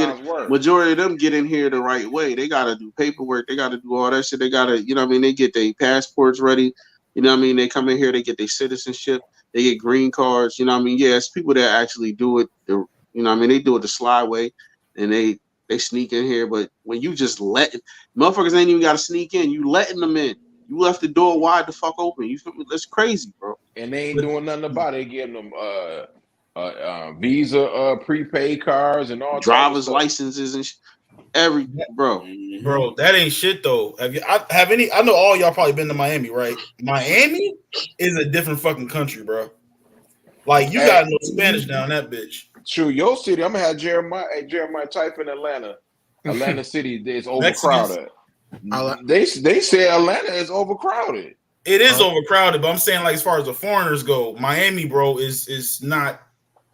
majority of them get in here the right way. They gotta do paperwork. They gotta do all that shit. They gotta, you know what I mean? They get their passports ready. You know what I mean? They come in here. They get their citizenship. They get green cards. You know what I mean? Yeah, it's people that actually do it. You know what I mean? They do it the sly way, and they sneak in here. But when you just motherfuckers ain't even got to sneak in. You letting them in. You left the door wide the fuck open. You feel me? That's crazy, bro. And they ain't doing nothing about it. They getting them Visa prepaid cards and all driver's licenses and everything, bro. Bro, that ain't shit though. I know all y'all probably been to Miami, right? Miami is a different fucking country, bro. Like you got no Spanish down that bitch. True, your city. I'm gonna have Jeremiah. Hey, Jeremiah, type in Atlanta. Atlanta City is overcrowded. They say Atlanta is overcrowded. It is overcrowded, but I'm saying like as far as the foreigners go, Miami, bro, is not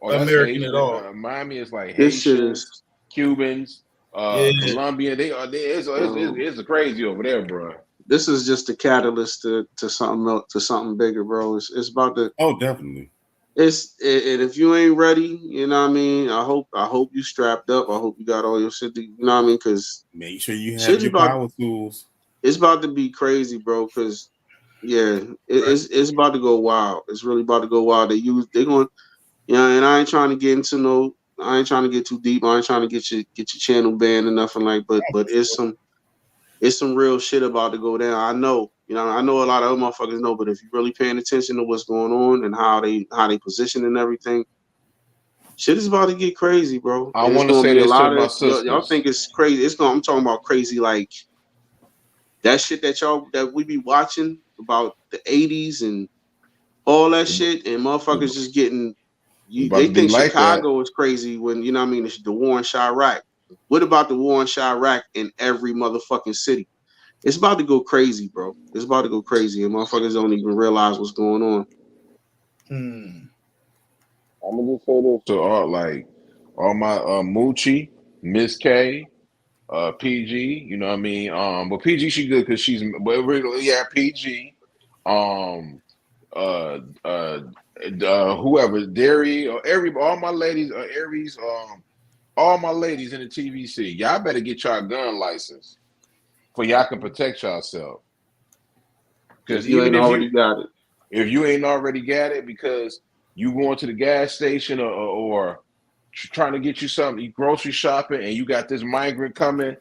American at all. Miami is like Haitians, Cubans, Colombian. It's crazy over there, bro. This is just a catalyst to something else, to something bigger, bro. It's about to. Oh, definitely. And if you ain't ready, you know what I mean. I hope you strapped up. I hope you got all your shit. You know what I mean? Because make sure you have your power tools. It's about to be crazy, bro. Because it's about to go wild. It's really about to go wild. They're going, you know. And I ain't trying to get into I ain't trying to get too deep. I ain't trying to get your channel banned or nothing like. But it's some real shit about to go down. I know. You know, I know a lot of other motherfuckers know, but if you're really paying attention to what's going on and how they position and everything, shit is about to get crazy, bro. I want to say this to my sisters. Y'all think it's crazy. I'm talking about crazy like that shit that we be watching about the 80s and all that shit, and motherfuckers just getting. They think Chicago is crazy when, you know what I mean, the war in Chirac. What about the war in Chirac in every motherfucking city? It's about to go crazy, bro. It's about to go crazy, and motherfuckers don't even realize what's going on. I'm gonna just say this to all my Moochie, Miss K, PG. You know what I mean? But PG she good because she's PG. Whoever Derry or all my ladies, Aries, all my ladies in the TVC, y'all better get y'all gun license. For y'all can protect yourself. Because you ain't already got it. If you ain't already got it, because you going to the gas station or trying to get you something, you grocery shopping, and you got this migrant coming,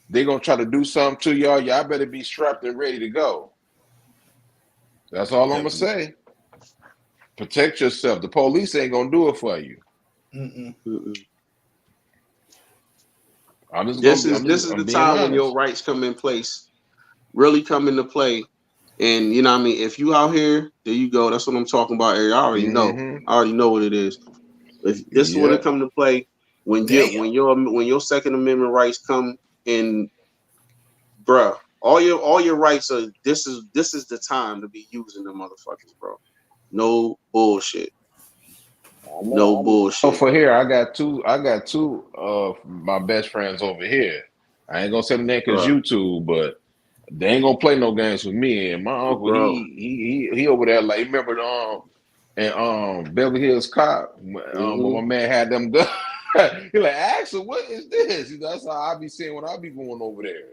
they gonna try to do something to y'all. Y'all better be strapped and ready to go. That's all I'm gonna say. Protect yourself. The police ain't gonna do it for you. This is the time when your rights come in place, really come into play. And you know what I mean? If you out here, there you go. That's what I'm talking about. I already know. I already know what it is. If this is when it come to play, when your Second Amendment rights come in bruh. All your rights are. This is the time to be using them motherfuckers, bro. No bullshit. No So bullshit. for here, I got two of my best friends over here. I ain't gonna say the name because Bruh. YouTube, but they ain't gonna play no games with me. And my uncle, Bro. he over there like remember and Beverly Hills Cop when my man had them guns. He like, Axel, what is this? That's how I be seeing when I be going over there.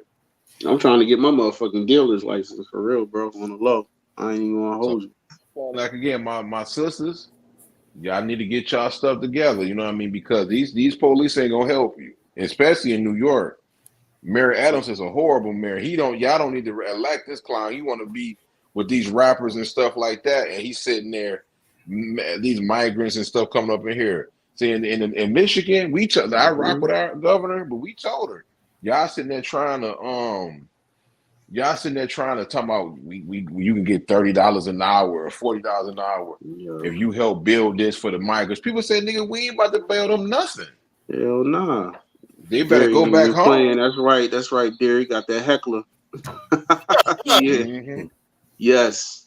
I'm trying to get my motherfucking dealer's license for real, bro. On the low, I ain't even gonna hold you. Like again, my sisters, y'all need to get y'all stuff together. You know what I mean? Because these police ain't gonna help you, especially in New York. Mayor Adams is a horrible mayor. Y'all don't need to elect this clown. You want to be with these rappers and stuff like that, and he's sitting there, these migrants and stuff coming up in here. See, in Michigan, I rock with our governor, but we told her, y'all sitting there trying to talk about you can get $30 an hour or $40 an hour if you help build this for the migrants. People say, nigga, we ain't about to bail them nothing. Hell nah. They better go back home. Playing. That's right, Derry. Got that heckler. Yeah. Mm-hmm. Yes.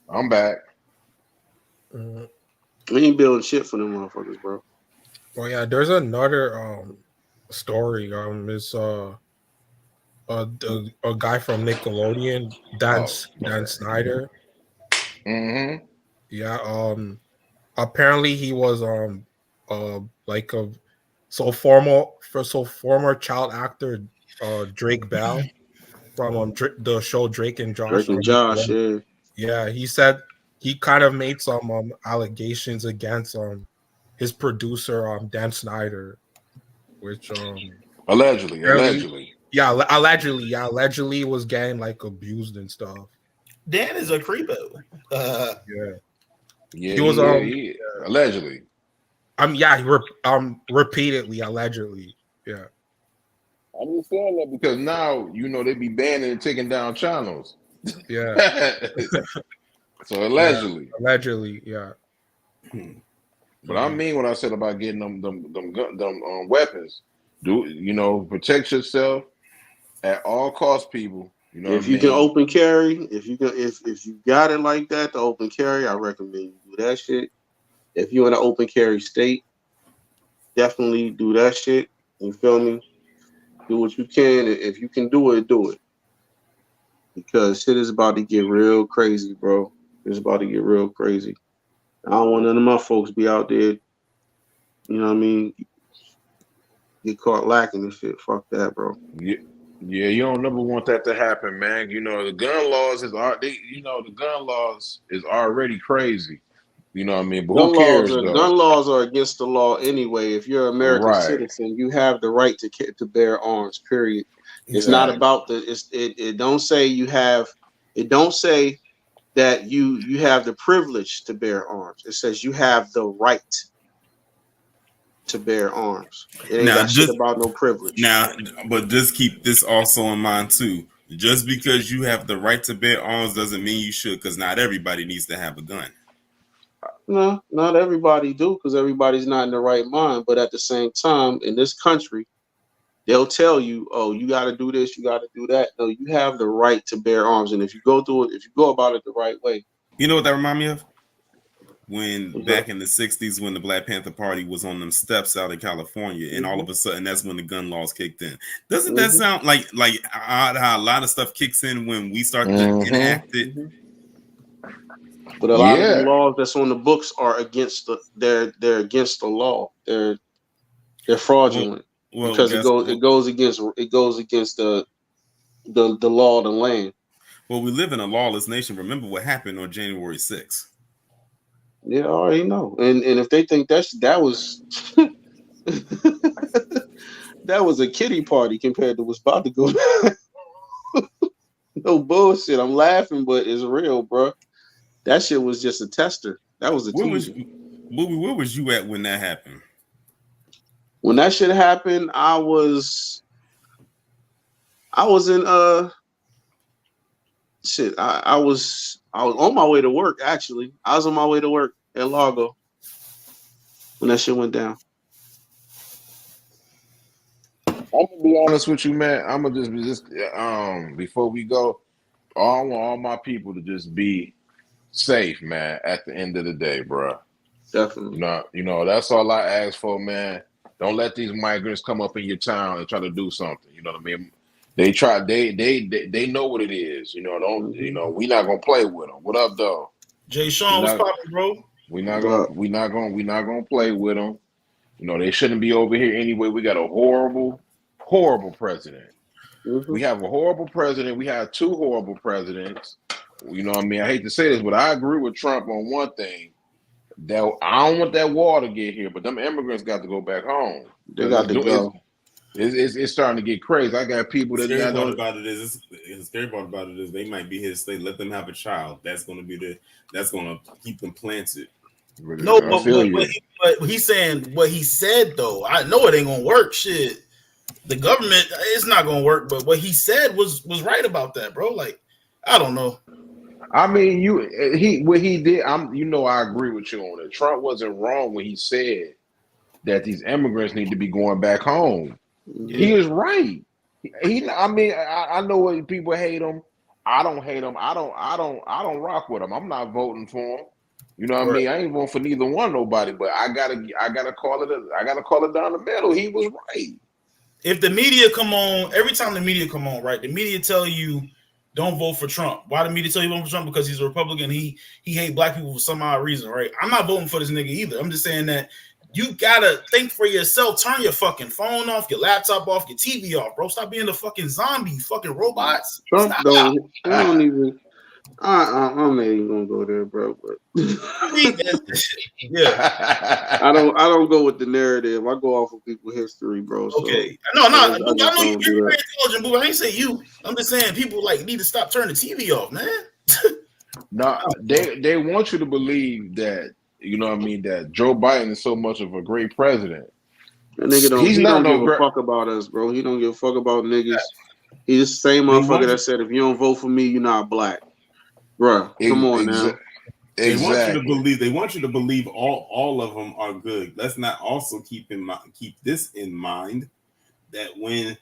I'm back. We ain't building shit for them motherfuckers, bro. Well, yeah, there's another story. It's a guy from Nickelodeon, Dan Snyder. Mm-hmm. Yeah. Apparently he was former child actor Drake Bell from the show Drake and Josh. Drake and Josh, yeah. Yeah, he said he kind of made some allegations against his producer Dan Snyder, which allegedly was getting like abused and stuff. Dan is a creepo. Yeah, he was allegedly. Repeatedly, allegedly. Yeah. I'm just saying that because now they be banning and taking down channels. Yeah. So allegedly. Yeah, allegedly, yeah. But I mean what I said about getting them weapons. Protect yourself at all costs, people. You know if you can open carry, if you got it like that to open carry, I recommend you do that shit. If you're in an open carry state, definitely do that shit. You feel me? Do what you can. If you can do it, do it. Because shit is about to get real crazy, bro. It's about to get real crazy. I don't want none of my folks be out there, you know what I mean, get caught lacking and shit. Fuck that, bro. Yeah, you don't never want that to happen, man. The gun laws is already crazy. You know what I mean? But who cares, though? Gun laws are against the law anyway. If you're an American citizen, you have the right to bear arms, period. It's not about it don't say you have, it don't say that you have the privilege to bear arms. It says you have the right to bear arms. It ain't got shit about no privilege. Now, but just keep this also in mind too. Just because you have the right to bear arms doesn't mean you should, because not everybody needs to have a gun. No, not everybody do, because everybody's not in the right mind. But at the same time, in this country, they'll tell you, oh, you got to do this, you got to do that. No, you have the right to bear arms. And if you go about it the right way. You know what that remind me of? When back in the 60s, when the Black Panther Party was on them steps out in California, and all of a sudden that's when the gun laws kicked in. Doesn't that sound like odd how a lot of stuff kicks in when we start to enact it? But a lot of the laws that's on the books are against they're against the law. They're fraudulent. Because it goes against the law of the land. Well, we live in a lawless nation. Remember what happened on January 6th. Yeah, I already know. And if they think that was that was a kiddie party compared to what's about to go down. No bullshit. I'm laughing, but it's real, bro. That shit was just a tester. That was a teaser. Where was you at when that happened? When that shit happened, I was in I was on my way to work, actually. I was on my way to work at Largo when that shit went down. I'm gonna be honest with you, man. I'm gonna just before we go, I want all my people to just be safe, man. At the end of the day, bro. Definitely. You know, that's all I ask for, man. Don't let these migrants come up in your town and try to do something. You know what I mean? They try. They know what it is. You know. Don't. You know. We not gonna play with them. What up, though? Jay Sean, what's poppin', bro? We not gonna play with them. You know, they shouldn't be over here anyway. We got a horrible president. We have a horrible president. We have two horrible presidents. You know what I mean? I hate to say this, but I agree with Trump on one thing. That I don't want that war to get here, but them immigrants got to go back home. They got to go. It's starting to get crazy. I got people that the scary part about it is they might be here to stay. Let them have a child. That's going to keep them planted. No, but he's saying what he said though. I know it ain't gonna work. Shit, the government, it's not gonna work. But what he said was right about that, bro. Like, I don't know. I mean, what he did. I agree with you on it. Trump wasn't wrong when he said that these immigrants need to be going back home. Yeah. He is right. I know what people hate him. I don't hate him. I don't rock with him. I'm not voting for him. You know what I mean? I ain't voting for neither one nobody. But I gotta call it down the middle. He was right. If the media come on, every time the media come on, right? The media tell you don't vote for Trump. Why the media tell you vote for Trump? Because he's a Republican. He hate black people for some odd reason, right? I'm not voting for this nigga either. I'm just saying that you gotta think for yourself. Turn your fucking phone off, your laptop off, your TV off, bro. Stop being the fucking zombie, fucking robots. Trump don't even. I'm not even gonna go there, bro. But yeah, I don't go with the narrative. I go off of people's history, bro. So okay, no, I know you're very intelligent, boo. I ain't say you. I'm just saying people like need to stop turning the TV off, man. No, they want you to believe that, you know what I mean, that Joe Biden is so much of a great president. That nigga don't give a fuck about us, bro. He don't give a fuck about niggas. He's the same motherfucker that said, if you don't vote for me, you're not black. Bruh, come on now. They want you to believe all of them are good. Let's not also keep this in mind that when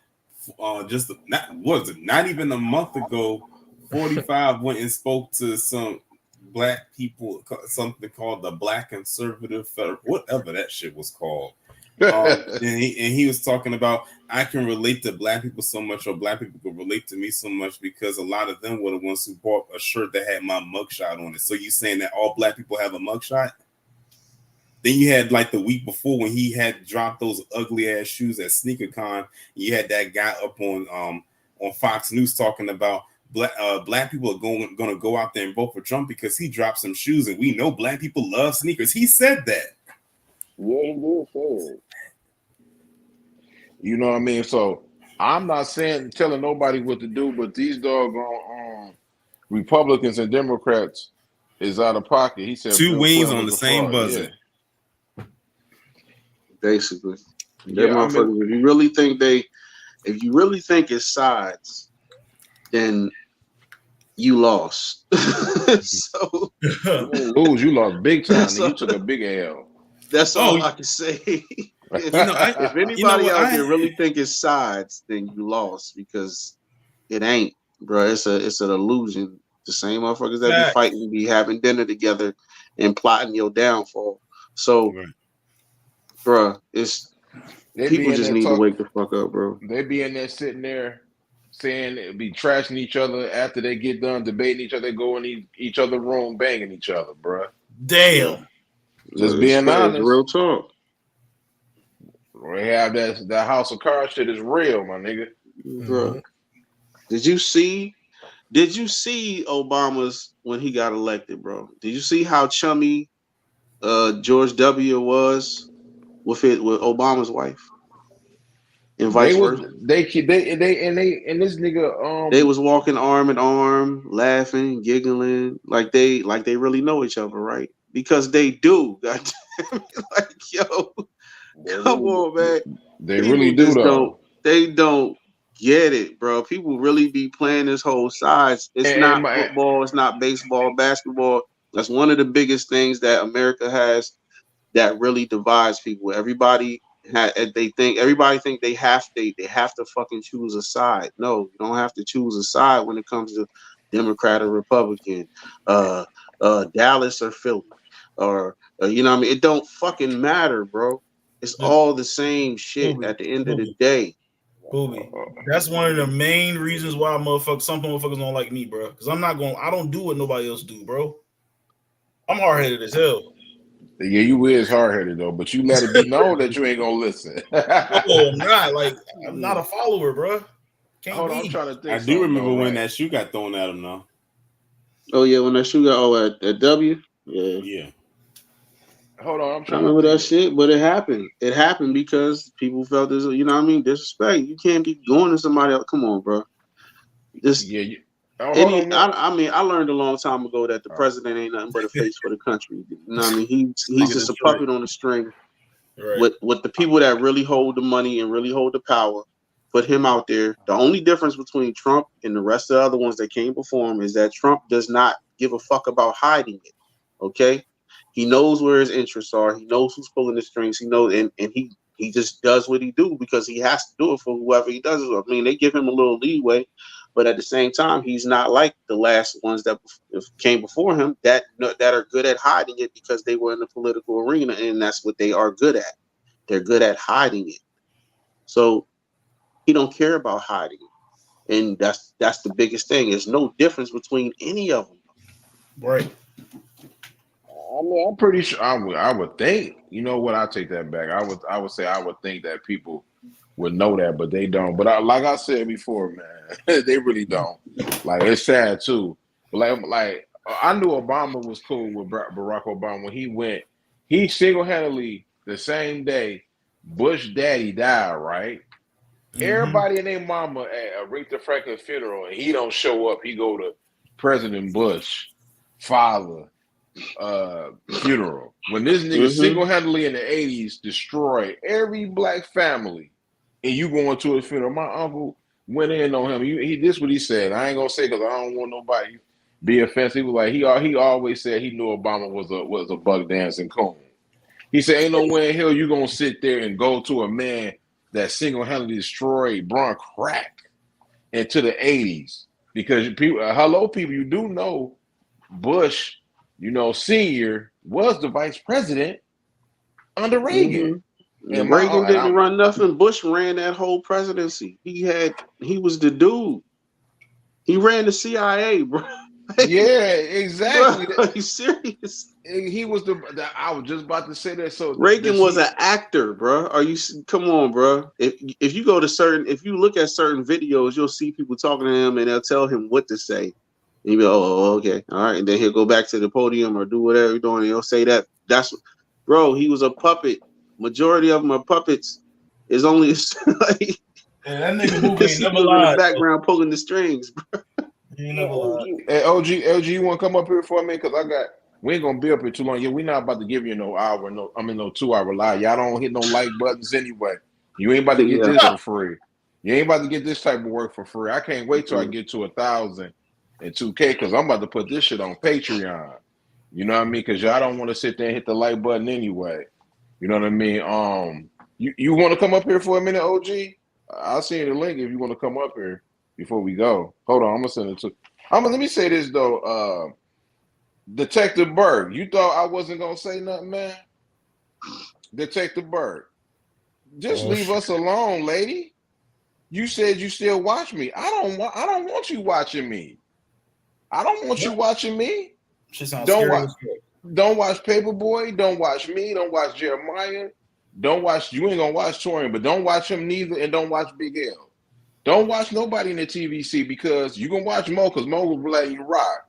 not even a month ago, 45 went and spoke to some black people, something called the Black Conservative Federal, whatever that shit was called. And he was talking about, I can relate to black people so much, or black people can relate to me so much because a lot of them were the ones who bought a shirt that had my mugshot on it. So you saying that all black people have a mugshot? Then you had like the week before when he had dropped those ugly ass shoes at SneakerCon. You had that guy up on Fox News talking about black people are going to go out there and vote for Trump because he dropped some shoes, and we know black people love sneakers. He said that. Yeah, he did say it. You know what I mean? So I'm not telling nobody what to do, but these doggone Republicans and Democrats is out of pocket. He said two wings on the same buzzer. Yeah. Basically. Motherfuckers, if you really think it's sides, then you lost. So you lost big time. You took a big L. That's all I can say. If anybody out there really think it's sides, then you lost, because it ain't, bro. It's an illusion. The same motherfuckers that be fighting be having dinner together and plotting your downfall. So, bro, people just need to wake the fuck up, bro. They be in there sitting there saying, be trashing each other after they get done debating each other. They go in each other's room banging each other, bro. Damn. Just being honest. Real talk. We have that House of Cards shit is real, my nigga. Bro, did you see Obama's when he got elected, bro? Did you see how chummy George W. was with Obama's wife, and vice versa? They this nigga they was walking arm in arm, laughing, giggling, like they really know each other, right? Because they do. Goddamn, like, yo. Come on, man. They really do, though. They don't get it, bro. People really be playing this whole sides. It's not football. It's not baseball, basketball. That's one of the biggest things that America has that really divides people. Everybody they think everybody think they have to fucking choose a side. No, you don't have to choose a side when it comes to Democrat or Republican, Dallas or Philly, or you know what I mean. It don't fucking matter, bro. It's all the same shit Booby, at the end of the Booby. day. Booby. That's one of the main reasons why some motherfuckers don't like me, bro. Because I don't do what nobody else do, bro. I'm hard headed as hell. Yeah, you is hard headed though, but you let it be known that you ain't gonna listen. No, I'm not. Like, I'm not a follower, bro. Can't Hold be. on, I'm trying to think. I do remember when right? that shoe got thrown at him, though. Oh yeah, when that shoe got at W. Yeah. Hold on, I remember that shit, but it happened. It happened because people felt this, you know what I mean, disrespect. You can't be going to somebody else. Come on, bro. I learned a long time ago that the president ain't nothing but a face for the country. You know what I mean? He's just a puppet on a string. Right. With the people that really hold the money and really hold the power, put him out there. The only difference between Trump and the rest of the other ones that came before him is that Trump does not give a fuck about hiding it. Okay? He knows where his interests are. He knows who's pulling the strings. He knows, and he just does what he do because he has to do it for whoever he does it with. I mean, they give him a little leeway, but at the same time, he's not like the last ones that came before him that are good at hiding it because they were in the political arena, and that's what they are good at. They're good at hiding it. So he don't care about hiding it, and that's the biggest thing. There's no difference between any of them. Right. I mean, I'm pretty sure I would think. You know what? I take that back. I would say I would think that people would know that, but they don't. But like I said before, man, they really don't. Like, it's sad too. But like I knew Obama was cool with Barack Obama when he went. He single-handedly the same day Bush daddy died, right? Mm-hmm. Everybody and their mama at Aretha Franklin's funeral, and he don't show up. He go to President Bush father funeral. When this nigga single-handedly in the 80s destroyed every black family, and you going to his funeral. My uncle went in on him. This what he said. I ain't gonna say because I don't want nobody be offensive. He was like he always said he knew Obama was a buck dancing coon. He said, ain't no way in hell you gonna sit there and go to a man that single-handedly destroyed Bron crack into the 80s. Because people, you do know Bush, Senior was the vice president under Reagan. And Reagan didn't run nothing. Bush ran that whole presidency. He was the dude. He ran the CIA, bro. Yeah, exactly. Bro, are you serious? He was I was just about to say that. So Reagan was an actor, bro. Come on, bro. If you look at certain videos, you'll see people talking to him and they'll tell him what to say. And he'll be, oh, okay, all right. And then he'll go back to the podium or do whatever he's doing. And he'll say that. Bro, he was a puppet. Majority of them are puppets. It's only like that nigga movie ain't never lied. In the background pulling the strings, bro. He never lied. Hey, LG, you want to come up here for a minute? Because we ain't gonna be up here too long. Yeah, we not about to give you no 2-hour live. Y'all don't hit no like buttons anyway. You ain't about to get this for free. You ain't about to get this type of work for free. I can't wait till I get to 1,000 and 2K because I'm about to put this shit on Patreon. You know what I mean? Because y'all don't want to sit there and hit the like button anyway. You know what I mean? You want to come up here for a minute, OG? I'll send you the link if you want to come up here before we go. Hold on, I'm gonna send it to. Let me say this though, Detective Berg. You thought I wasn't gonna say nothing, man? Detective Berg, just leave us alone, lady. You said you still watch me. I don't want you watching me. I don't want you watching me. Don't watch Paperboy. Don't watch me. Don't watch Jeremiah. Don't watch. You ain't gonna watch Torian, but don't watch him neither, and don't watch Big L. Don't watch nobody in the TVC because you can watch Mo because Mo will let you rock.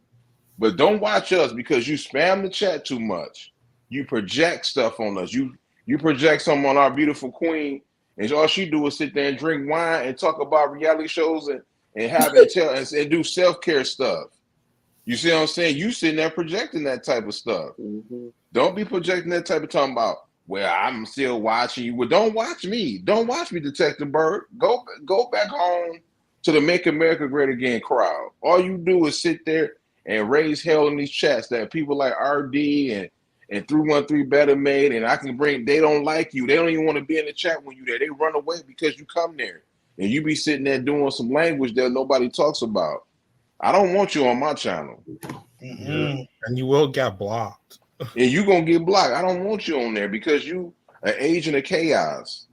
But don't watch us because you spam the chat too much. You project stuff on us. You project something on our beautiful queen, and all she do is sit there and drink wine and talk about reality shows and and do self-care stuff. You see what I'm saying? You sitting there projecting that type of stuff. Mm-hmm. Don't be projecting that type of talking about, well, I'm still watching you. Well, don't watch me. Don't watch me, Detective Bird. Go back home to the Make America Great Again crowd. All you do is sit there and raise hell in these chats that people like RD and 313 Better Made, and I can bring. They don't like you. They don't even want to be in the chat when you there. They run away because you come there, and you be sitting there doing some language that nobody talks about. I don't want you on my channel. And you will get blocked. And you gonna get blocked. I don't want you on there because you an agent of chaos.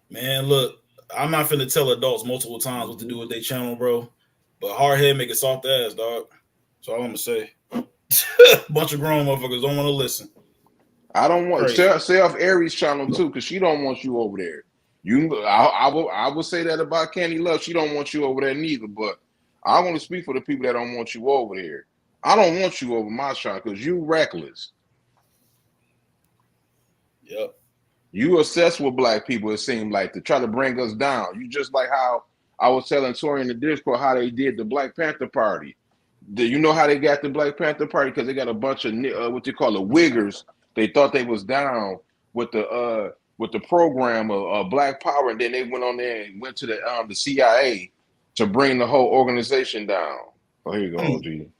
Man, look, I'm not finna tell adults multiple times what to do with their channel, bro. But hard head make it soft ass, dog. That's all I'm gonna say. Bunch of grown motherfuckers don't want to listen. I don't want say off Aries channel too, because she don't want you over there. I will say that about Candy Love. She don't want you over there neither. But I want to speak for the people that don't want you over there. I don't want you over my channel because you reckless. Yep. You obsessed with black people, it seemed like, to try to bring us down. You just like how I was telling Tori in the Discord how they did the Black Panther Party. You know how they got the Black Panther Party? Because they got a bunch of what you call the wiggers. They thought they was down with the program of Black Power, and then they went on there and went to the CIA to bring the whole organization down. Oh, here you go, OG.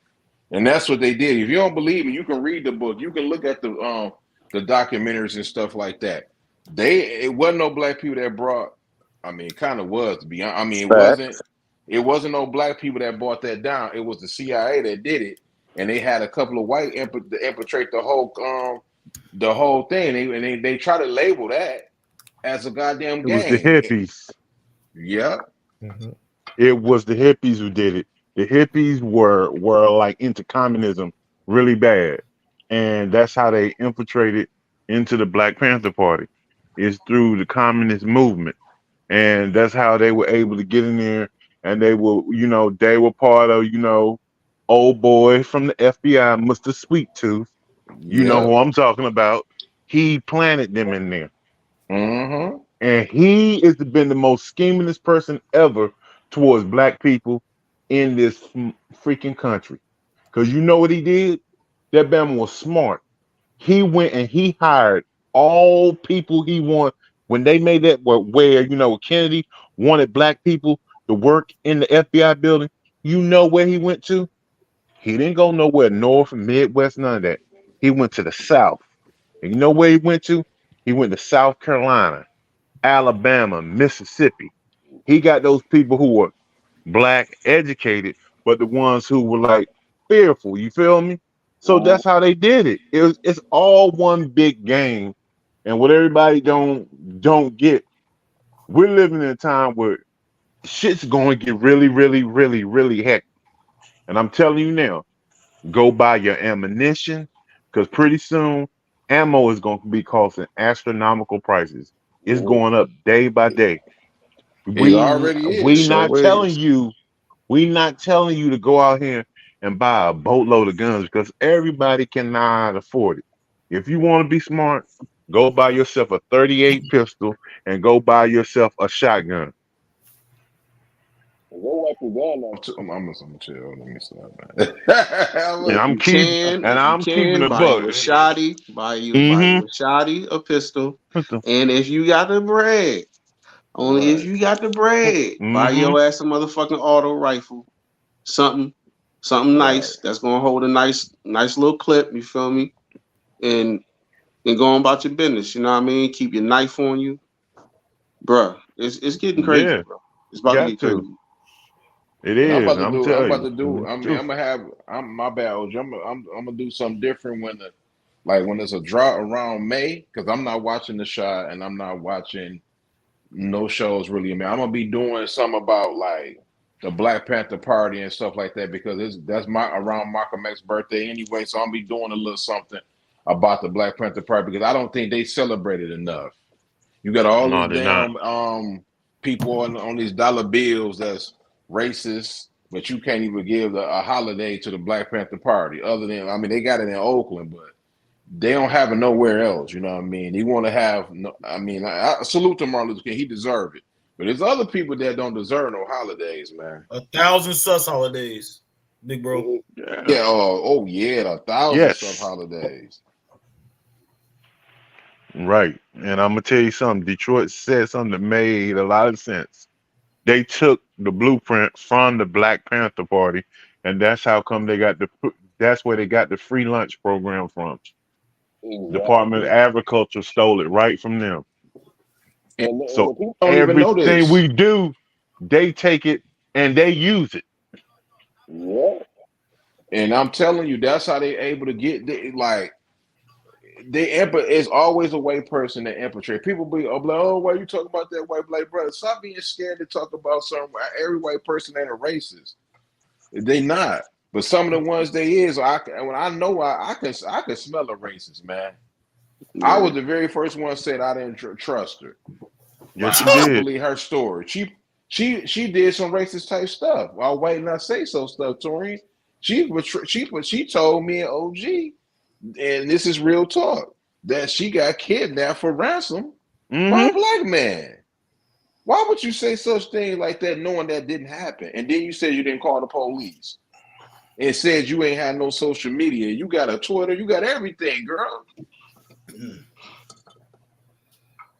And that's what they did. If you don't believe me, you can read the book. You can look at the documentaries and stuff like that. It wasn't no black people that brought. I mean, it kind of was, to be honest. I mean, it wasn't no black people that brought that down. It was the CIA that did it, and they had a couple of white to infiltrate the whole thing. And they try to label that as a goddamn gang. It was the hippies. Yeah. Mm-hmm. It was the hippies who did it. The hippies were like into communism really bad, and that's how they infiltrated into the Black Panther Party. Is through the communist movement, and that's how they were able to get in there. And they were part of old boy from the FBI, Mr. Sweet Tooth. You know who I'm talking about. He planted them in there. Mm-hmm. And he has been the most schemingest person ever towards black people in this freaking country. Because you know what he did? That Bama was smart. He went and he hired all people he wanted. When they made that where Kennedy wanted black people to work in the FBI building, you know where he went to? He didn't go nowhere north, Midwest, none of that. He went to the South. And you know where he went to? He went to South Carolina, Alabama, Mississippi. He got those people who were black, educated, but the ones who were like fearful. You feel me? So that's how they did it. It's all one big game. And what everybody don't get, we're living in a time where shit's going to get really, really, really, really hectic. And I'm telling you now, go buy your ammunition, because pretty soon ammo is going to be costing astronomical prices. It's going up day by day. We not telling you to go out here and buy a boatload of guns, because everybody cannot afford it. If you want to be smart, go buy yourself a 38 pistol and go buy yourself a shotgun. I'm gonna chill. Let me stop, man. I'm keeping a buck. Buy you a shoddy, a pistol, and if you got the bread, if you got the bread, buy your ass a motherfucking auto rifle, something nice that's gonna hold a nice little clip. You feel me? And go on about your business. You know what I mean? Keep your knife on you, bruh. It's getting crazy, bro. It's about to get crazy. It is. I'm my bad, OG. I'm gonna do something different when there's a drought around May, because I'm not watching The Shot and I'm not watching no shows really. I'm gonna be doing something about like the Black Panther Party and stuff like that, because that's around Malcolm X's birthday anyway. So I'm gonna be doing a little something about the Black Panther Party, because I don't think they celebrated enough. You got all these damn people on these dollar bills that's racist, but you can't even give a holiday to the Black Panther Party. Other than, they got it in Oakland, but they don't have it nowhere else. You know what I mean? They want to have. I salute to Martin Luther King. He deserved it, but there's other people that don't deserve no holidays, man. 1,000 sus holidays, big bro. Yeah. Oh yeah, 1,000 sus holidays. Right, and I'm gonna tell you something. Detroit said something that made a lot of sense. They took the blueprint from the Black Panther Party, and that's how come that's where they got the free lunch program from. Department of Agriculture stole it right from them. And So people don't even know everything this. we do, they take it and they use it. Yeah. And I'm telling you, that's how they able to get it's always a white person that infiltrate. People be like, oh, why you talking about that white black brother? Stop being scared to talk about every white person ain't a racist. They not. But some of the ones they is, I can smell a racist, man. Yeah. I was the very first one said I didn't trust her. Yes, I you don't did. believe her story. She did some racist type stuff. While waiting, I say so stuff, Tori. She told me an OG, and this is real talk, that she got kidnapped for ransom by a black man. Why would you say such things like that, knowing that didn't happen? And then you said you didn't call the police, and said you ain't had no social media. You got a Twitter, you got everything, girl.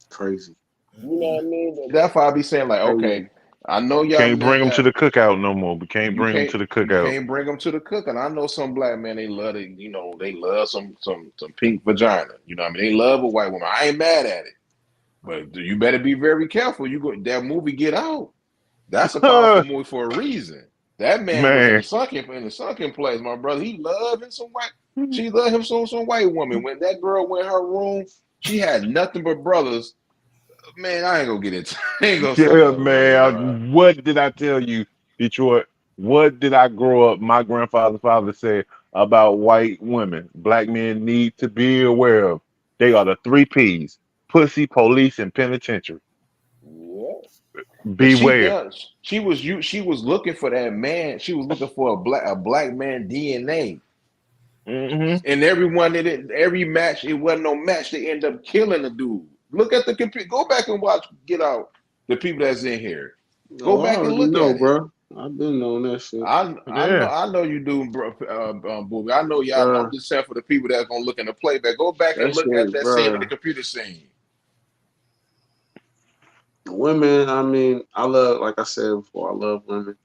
Crazy. You know what I mean? That's why I be saying, like, okay, I know y'all can't bring them to the cookout no more. We can't bring them to the cookout. You can't bring them to the cookout. I know some black men, they love it. You know, they love some pink vagina. You know what I mean? They love a white woman. I ain't mad at it, but you better be very careful. You go that movie Get Out. That's a powerful movie for a reason. That man was in the sunken place, my brother. He loved him some white. She loved him some white woman. When that girl went in her room, she had nothing but brothers. Man, I ain't gonna get into it. Yeah, man. What did I tell you, Detroit? What did I grow up? My grandfather's father said about white women. Black men need to be aware of. They are the 3 P's: pussy, police, and penitentiary. Yeah. Beware. She was looking for that man. She was looking for a black man DNA. And every match, it wasn't no match. They end up killing the dude. Look at the computer. Go back and watch Get Out. The people that's in here. Go back and look at it, bro. I've been on that shit. I know you do, bro. Booby. I know y'all. I'm just saying for the people that's gonna look in the playback. Go back and look at that scene in the computer scene. Women, I mean, I love, like I said before, I love women.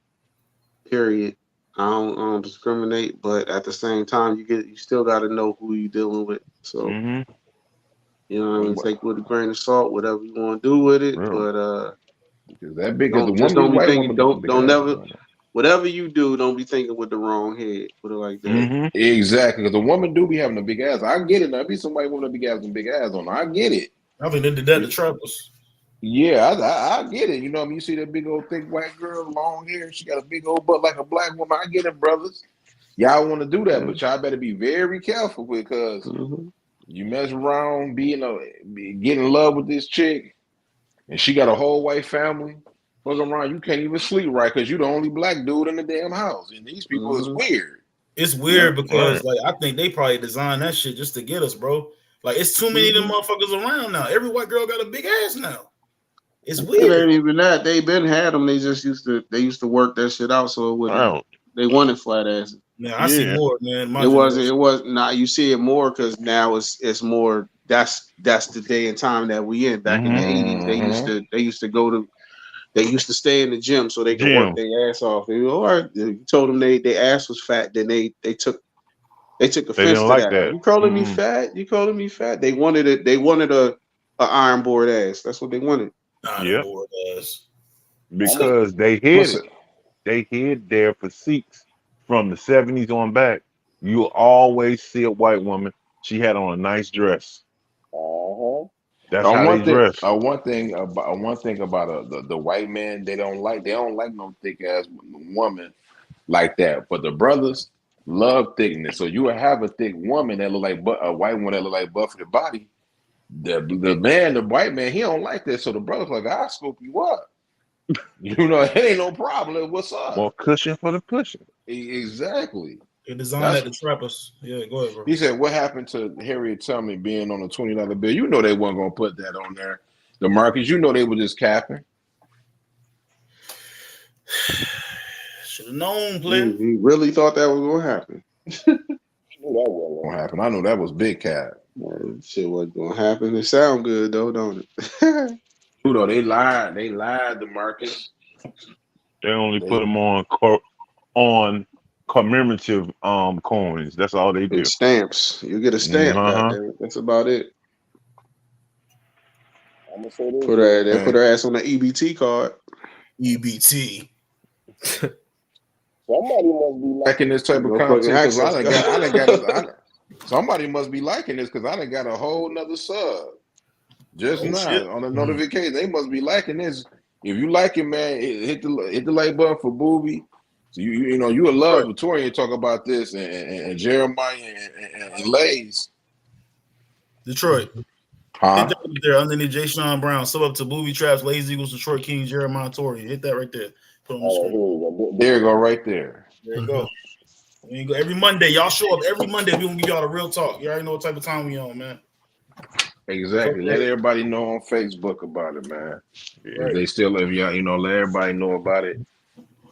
Period. I don't discriminate, but at the same time, you still got to know who you're dealing with. So, you know what I mean? Take it with a grain of salt, whatever you want to do with it. But that big don't be thinking. Don't never. Whatever you do, don't be thinking with the wrong head. Put it like that. Exactly, because the woman do be having a big ass. I get it. There be some white women that be having some big ass on. I get it. I mean, they did that to Trappers. Yeah, I get it. You know what I mean? You see that big old thick white girl, long hair. She got a big old butt like a black woman. I get it, brothers. Y'all want to do that, but y'all better be very careful because you mess around getting in love with this chick, and she got a whole white family. Fuck around, you can't even sleep right because you the only black dude in the damn house, and these people is weird. It's weird because like I think they probably designed that shit just to get us, bro. Like it's too many of them motherfuckers around now. Every white girl got a big ass now. It's weird. It ain't even that. They been had them. They just used to work that shit out so it wouldn't. They wanted flat asses. Yeah, I see more, man. It was not. You see it more because now it's more. That's the day and time that we in. Back in the 80s, they used to stay in the gym so they could work their ass off. And, you told them their ass was fat, then they took offense to that. You calling me fat? You calling me fat? They wanted it. They wanted a iron board ass. That's what they wanted. Yeah, because they hid it. They hid their physiques from the 70s on back. You always see a white woman. She had on a nice dress. That's how they dress. One thing about the white man, they don't like no thick ass woman like that. But the brothers love thickness. So you will have a thick woman that look like a white one that look like buff the body. The white man, he don't like that. So the brother's like, I'll scoop you up. You know, it ain't no problem. What's up? More cushion for the pushing. Exactly. They designed that to Trappers. Yeah, go ahead, bro. He said, what happened to Harriet Tubman being on a $20 bill? You know they weren't going to put that on there. The markets, you know they were just capping. Should have known, player. He really thought that was going to happen. I knew that wasn't going to happen. I know that was big cap. Shit wasn't going to happen. It sound good, though, don't it? You know, they lied. They lied, the markets. They only put them on commemorative coins. That's all they do. And stamps. You get a stamp. Goddamn. That's about it. I'm gonna say this. Put her ass on the EBT card. EBT. Somebody must be liking this type of content because I done got somebody must be liking this because I done got a whole nother sub just now on the notification. They must be liking this. If you like it, man, hit the like button for Booby. So you know you would love Victoria talk about this and Jeremiah and Lays. Detroit. Huh? Hit that right there underneath Jay Sean Brown. Sub up to Booby Traps, Lazy Eagles, Detroit King, Jeremiah Tory. Hit that right there. Put on the screen. There you go, right there. There you go. There you go. Every Monday, y'all show up. Every Monday, we gonna give y'all the real talk. You already know what type of time we on, man. Exactly. Let everybody know on Facebook about it, man. Right. They still live, you know. Let everybody know about it.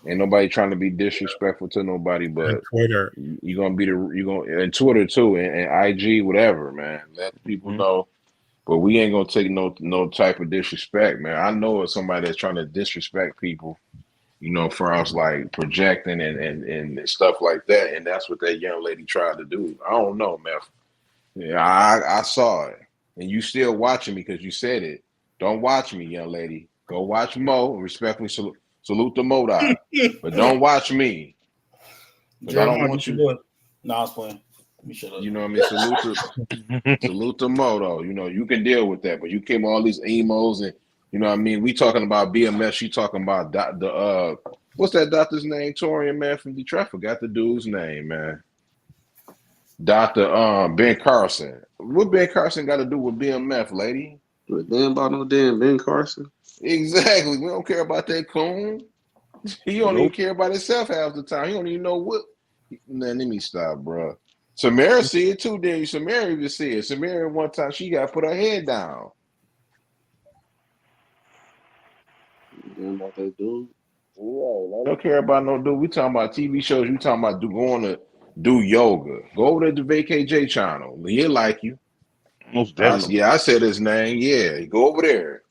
Ain't nobody trying to be disrespectful to nobody, but and Twitter. You gonna be and Twitter too, and IG, whatever, man. Let people know. But we ain't gonna take no type of disrespect, man. I know it's somebody that's trying to disrespect people, you know, for us like projecting and stuff like that, and that's what that young lady tried to do. I don't know, man. Yeah, I saw it, and you still watching me because you said it. Don't watch me, young lady. Go watch Mo. Respectfully salute the Mo Dog, but don't watch me. I don't want you. No, I was playing. Let me shut up. You know what I mean? Salute to Mo, though. You know, you can deal with that, but you came all these emos and you know what I mean? We talking about BMS, she talking about what's that doctor's name, Torian, man, from Detroit? I forgot the dude's name, man. Dr. Ben Carson. What Ben Carson got to do with BMF, lady? Damn about no damn Ben Carson. Exactly. We don't care about that coon. He don't even care about himself half the time. He don't even know what. Man, let me stop, bro. Samara see it too, then Samara even see it. Samara one time she got to put her head down. Damn about that dude. I don't care about no dude. We talking about TV shows. You talking about going to do yoga. Go over to the VKJ channel. He'll like you. Most definitely. I said his name. Yeah, go over there.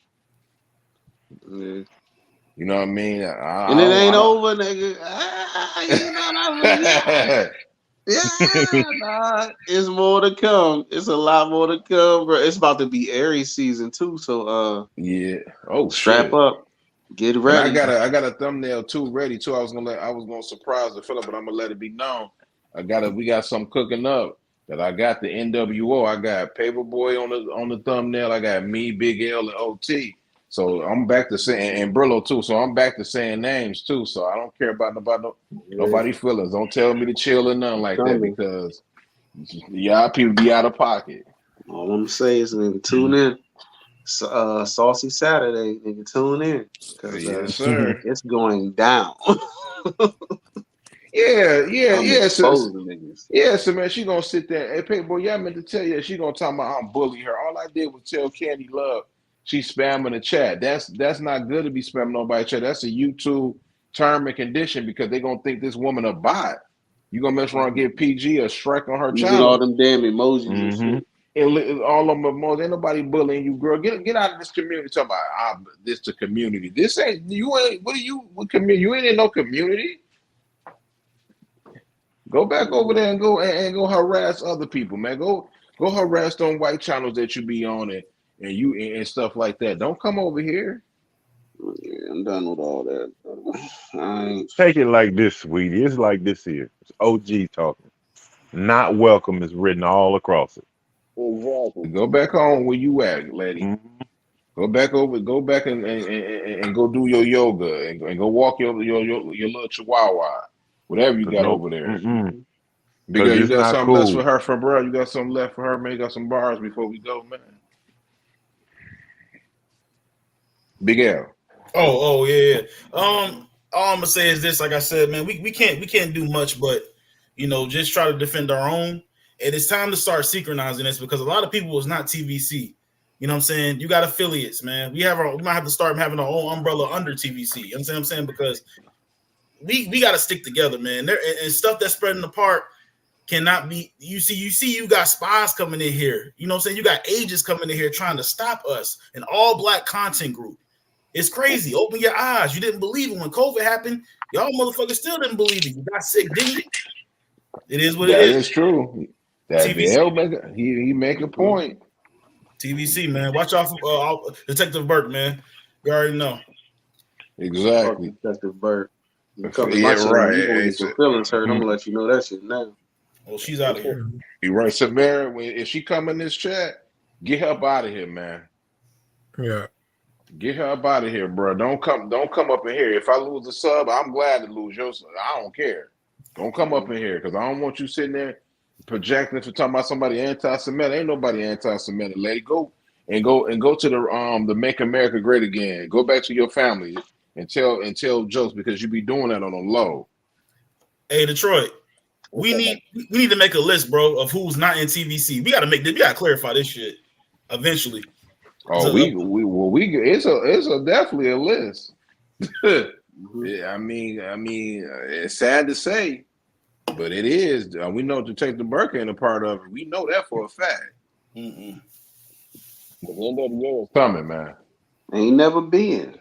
Yeah. You know what I mean? And it ain't over, nigga. You know what I mean? Yeah, nah, it's more to come. It's a lot more to come, bro. It's about to be Aries season too. So yeah. Oh, strap up. Get ready. And I got a thumbnail too ready too. I was gonna surprise the Philip, but I'm gonna let it be known. We got something cooking up that I got the NWO. I got Paperboy on the thumbnail. I got me, Big L, and OT. So I'm back to saying and Brillo too. So I'm back to saying names too. So I don't care about nobody feelings. Don't tell me to chill or nothing like that because y'all people be out of pocket. All I'm saying is nigga, tune in. Saucy Saturday, nigga, tune in. Yes, sir. It's going down. Yeah. So man, she gonna sit there. Hey, Paperboy, y'all meant to tell you she gonna talk about I'm bullying her. All I did was tell Candy Love she's spamming the chat. That's not good to be spamming nobody chat. That's a YouTube term and condition because they gonna think this woman a bot. You gonna mess around and get PG a strike on her channel. All them damn emojis and shit. And all of them emojis. Ain't nobody bullying you, girl. Get out of this community. Talking about this the community. This ain't you ain't what community? You ain't in no community. Go back over there and go harass other people, man. Go harass them white channels that you be on it. And stuff like that. Don't come over here. Yeah, I'm done with all that. Take it like this, sweetie. It's like this here. It's OG talking. Not welcome is written all across it. Exactly. Go back home where you at, lady. Mm-hmm. Go back and go do your yoga and go walk your little chihuahua, whatever you got over there. Mm-hmm. Because you got something left for her, bro. You got something left for her, man. You got some bars before we go, man. Big L. Oh yeah. All I'm gonna say is this: like I said, man, we can't do much, but just try to defend our own. And it's time to start synchronizing this because a lot of people is not TVC. You know what I'm saying? You got affiliates, man. We might have to start having our own umbrella under TVC. You know what I'm saying? Because we got to stick together, man. And stuff that's spreading apart cannot be. You see, you got spies coming in here. You know what I'm saying? You got agents coming in here trying to stop us. An all black content group. It's crazy. Open your eyes. You didn't believe it when COVID happened. Y'all motherfuckers still didn't believe it. You got sick, didn't you? It is what it is. That is true. That he make a point. TVC, man. Watch out for Detective Burke, man. You already know. Exactly. Detective Burke. Yeah, right. Some feelings hurt. I'm gonna let you know that shit now. Well, she's out of here. You're right, Samara. If she come in this chat, get her up out of here, man. Yeah. Get her up out of here, bro. Don't come up in here. If I lose a sub, I'm glad to lose your sub. I don't care. Don't come up in here because I don't want you sitting there projecting for talking about somebody anti-Semitic. Ain't nobody anti-Semitic. Let it go and go to the Make America Great Again. Go back to your family and tell jokes because you be doing that on the low. Hey, Detroit. We need to make a list, bro, of who's not in TVC. We gotta clarify this shit eventually. Oh, it's definitely a list. Yeah, I mean, it's sad to say, but it is. We know Detective Burke ain't a part of it. We know that for a fact. Mm-mm. The end of the year is coming, man. Ain't never been.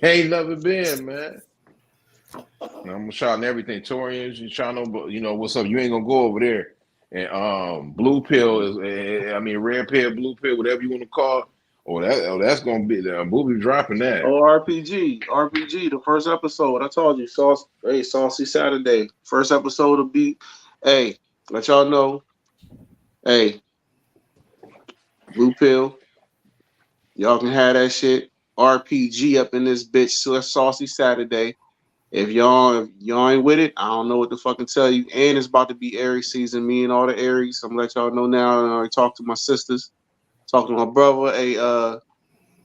Ain't never been, man. I'm shouting everything. Torians, you shouting, you know what's up? You ain't gonna go over there. And blue pill is, red pill, blue pill, whatever you want to call it. That's gonna be the we'll be dropping that. Oh, RPG, the first episode. I told you, Saucy Saturday. First episode will be. Hey, let y'all know. Hey, blue pill. Y'all can have that shit. RPG up in this bitch. So that's Saucy Saturday. If y'all ain't with it, I don't know what to fucking tell you. And it's about to be Aries season. Me and all the Aries. I'm gonna let y'all know now. And I already talked to my sisters, talking to my brother. Hey,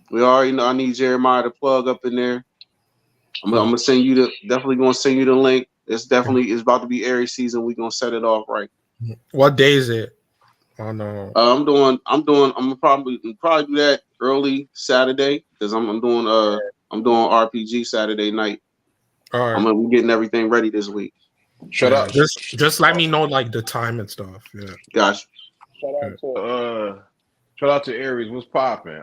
we already know I need Jeremiah to plug up in there. I'm gonna send you definitely gonna send you the link. It's about to be Aries season. We're gonna set it off right. What day is it? Oh no. I'm gonna probably do that early Saturday because I'm doing RPG Saturday night. All right. I'm gonna be getting everything ready this week. Shut up. Just let me know like the time and stuff. Yeah. Gotcha. Shout out to Aries. What's popping?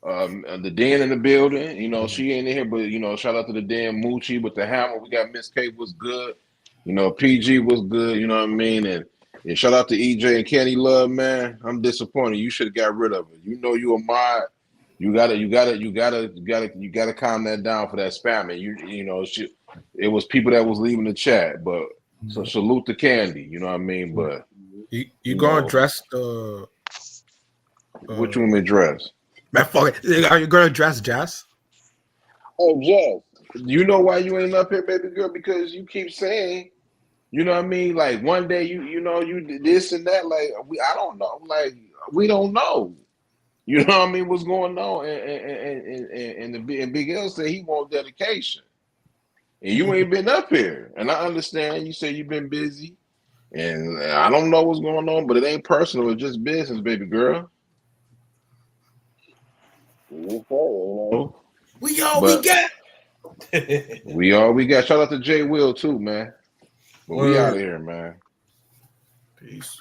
The Den in the building. You know, she ain't in here, but you know, shout out to the Den Moochie with the hammer. We got Miss K was good. You know, PG was good, you know what I mean? And shout out to EJ and Kenny Love, man. I'm disappointed. You should have got rid of it. You know you a mod. You gotta calm that down for that spamming. You know, it was people that was leaving the chat, but so salute to Candy, you know what I mean? But you gonna dress the which one may dress? Man, fuck it. Are you gonna dress Jazz? Oh, Jazz. You know why you ain't up here, baby girl? Because you keep saying, you know what I mean? Like one day you know you did this and that. Like I don't know. Like we don't know. You know what I mean? What's going on? And Big L said he wants dedication, and you ain't been up here. And I understand you say you've been busy, and I don't know what's going on, but it ain't personal. It's just business, baby girl. We got. we got. Shout out to Jay Will too, man. But we out of here, man. Peace.